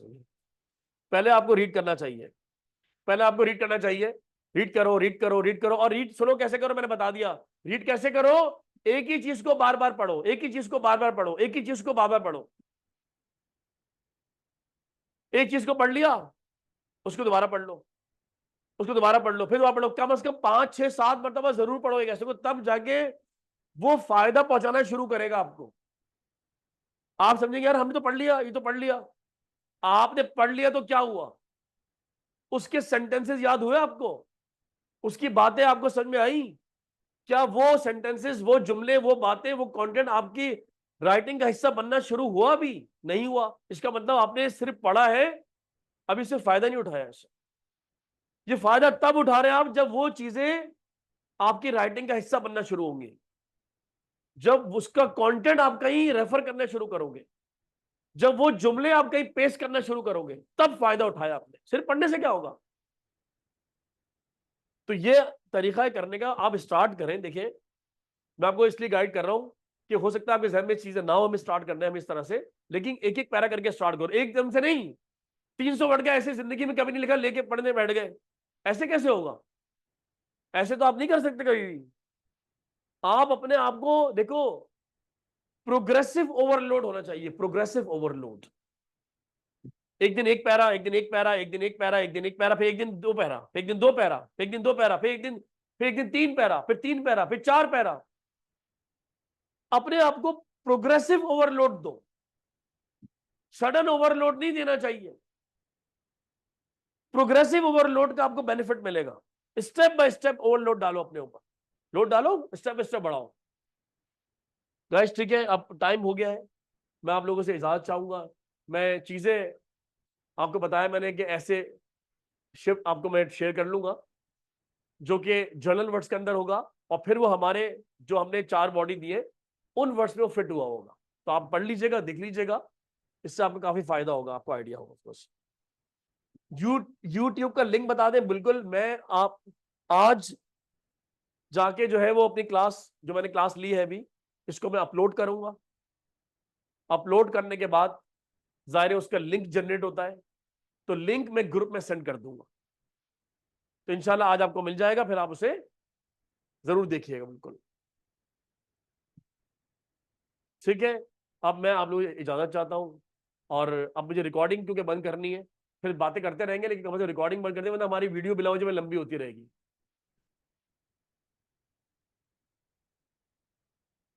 पहले आपको रीड करना चाहिए, पहले आपको रीड करना चाहिए, रीड करो, रीड करो, रीड करो। और रीड सुनो कैसे करो, मैंने बता दिया। रीड कैसे करो, एक ही चीज को बार बार पढ़ो, एक ही चीज को बार बार पढ़ो, एक ही चीज को बार बार पढ़ो। एक चीज को पढ़ लिया, उसको दोबारा पढ़ लो, उसको दोबारा पढ़ लो, फिर दोबारा पढ़ो, कम से कम 5 6 7 मरतबा जरूर पढ़ो एक ऐसे को, तब जाके वो फायदा पहुंचाना शुरू करेगा आपको। आप समझेंगे यार हमने तो पढ़ लिया, ये तो पढ़ लिया। आपने पढ़ लिया तो क्या हुआ, उसके सेंटेंसेस याद हुए आपको, उसकी बातें आपको समझ में आई, क्या वो सेंटेंसेस, वो जुमले, वो बातें, वो कंटेंट आपकी राइटिंग का हिस्सा बनना शुरू हुआ? भी नहीं हुआ, इसका मतलब आपने सिर्फ पढ़ा है, अभी सिर्फ फायदा नहीं उठाया इससे। ये फायदा तब उठा रहे हैं आप जब वो चीजें आपकी राइटिंग का हिस्सा बनना शुरू होंगी, जब उसका कंटेंट आप कहीं रेफर करना शुरू करोगे, जब वो जुमले आप कहीं पेश करना शुरू करोगे, तब फायदा उठाया आपने। सिर्फ पढ़ने से क्या होगा? तो ये तरीका है करने का, आप स्टार्ट करें। देखिए, मैं आपको इसलिए गाइड कर रहा हूं कि हो सकता है आपके जहन में चीजें ना हो, हमें स्टार्ट करना है हम इस तरह से, लेकिन एक एक पैरा करके स्टार्ट करो, एकदम से नहीं। 300 वर्ड का ऐसे जिंदगी में कभी नहीं लिखा, लेके पढ़ने बैठ गए, ऐसे कैसे होगा? ऐसे तो आप नहीं कर सकते कभी भी। आप अपने आप को देखो, प्रोग्रेसिव ओवरलोड होना चाहिए, प्रोग्रेसिव ओवरलोड। एक दिन एक पैरा, एक दिन एक पैरा, एक दिन एक पैरा, एक दिन एक पैरा, फिर एक दिन 2 पैरा, फिर एक दिन 2 पैरा, फिर एक दिन 2 पैरा, फिर एक दिन 3 पैरा, फिर 3 पैरा, फिर 4 पैरा। अपने आप को प्रोग्रेसिव ओवरलोड दो, सडन ओवरलोड नहीं देना चाहिए। प्रोग्रेसिव ओवरलोड का आपको बेनिफिट मिलेगा। स्टेप बाय स्टेप ओवरलोड डालो अपने ऊपर, लोड डालो, स्टेप बाय स्टेप बढ़ाओ। गाइस ठीक है, अब टाइम हो गया है, मैं आप लोगों से इजाजत चाहूंगा। मैं चीजें आपको बताया मैंने कि ऐसे शिफ्ट आपको मैं शेयर कर लूंगा, जो कि जर्नल वर्ड्स के अंदर होगा, और फिर वो हमारे जो हमने 4 बॉडी दिए उन वर्ड्स में वो फिट हुआ होगा। तो आप पढ़ लीजिएगा, देख लीजिएगा, इससे आपको काफी फायदा होगा, आपको आइडिया होगा। बस यूट्यूब का लिंक बता दें, बिल्कुल मैं आप आज जाके जो है वो अपनी क्लास, जो मैंने क्लास ली है अभी, इसको मैं अपलोड करूंगा। अपलोड करने के बाद जाहिर है उसका लिंक जनरेट होता है, तो लिंक मैं ग्रुप में सेंड कर दूंगा। तो इंशाल्लाह आज आपको मिल जाएगा, फिर आप उसे जरूर देखिएगा बिल्कुल। ठीक है, अब मैं आप लोगों से इजाजत चाहता हूँ, और अब मुझे रिकॉर्डिंग क्योंकि बंद करनी है, फिर बातें करते रहेंगे लेकिन कम से कम रिकॉर्डिंग बंद कर दे, वरना हमारी वीडियो बिला वजह में लंबी होती रहेगी।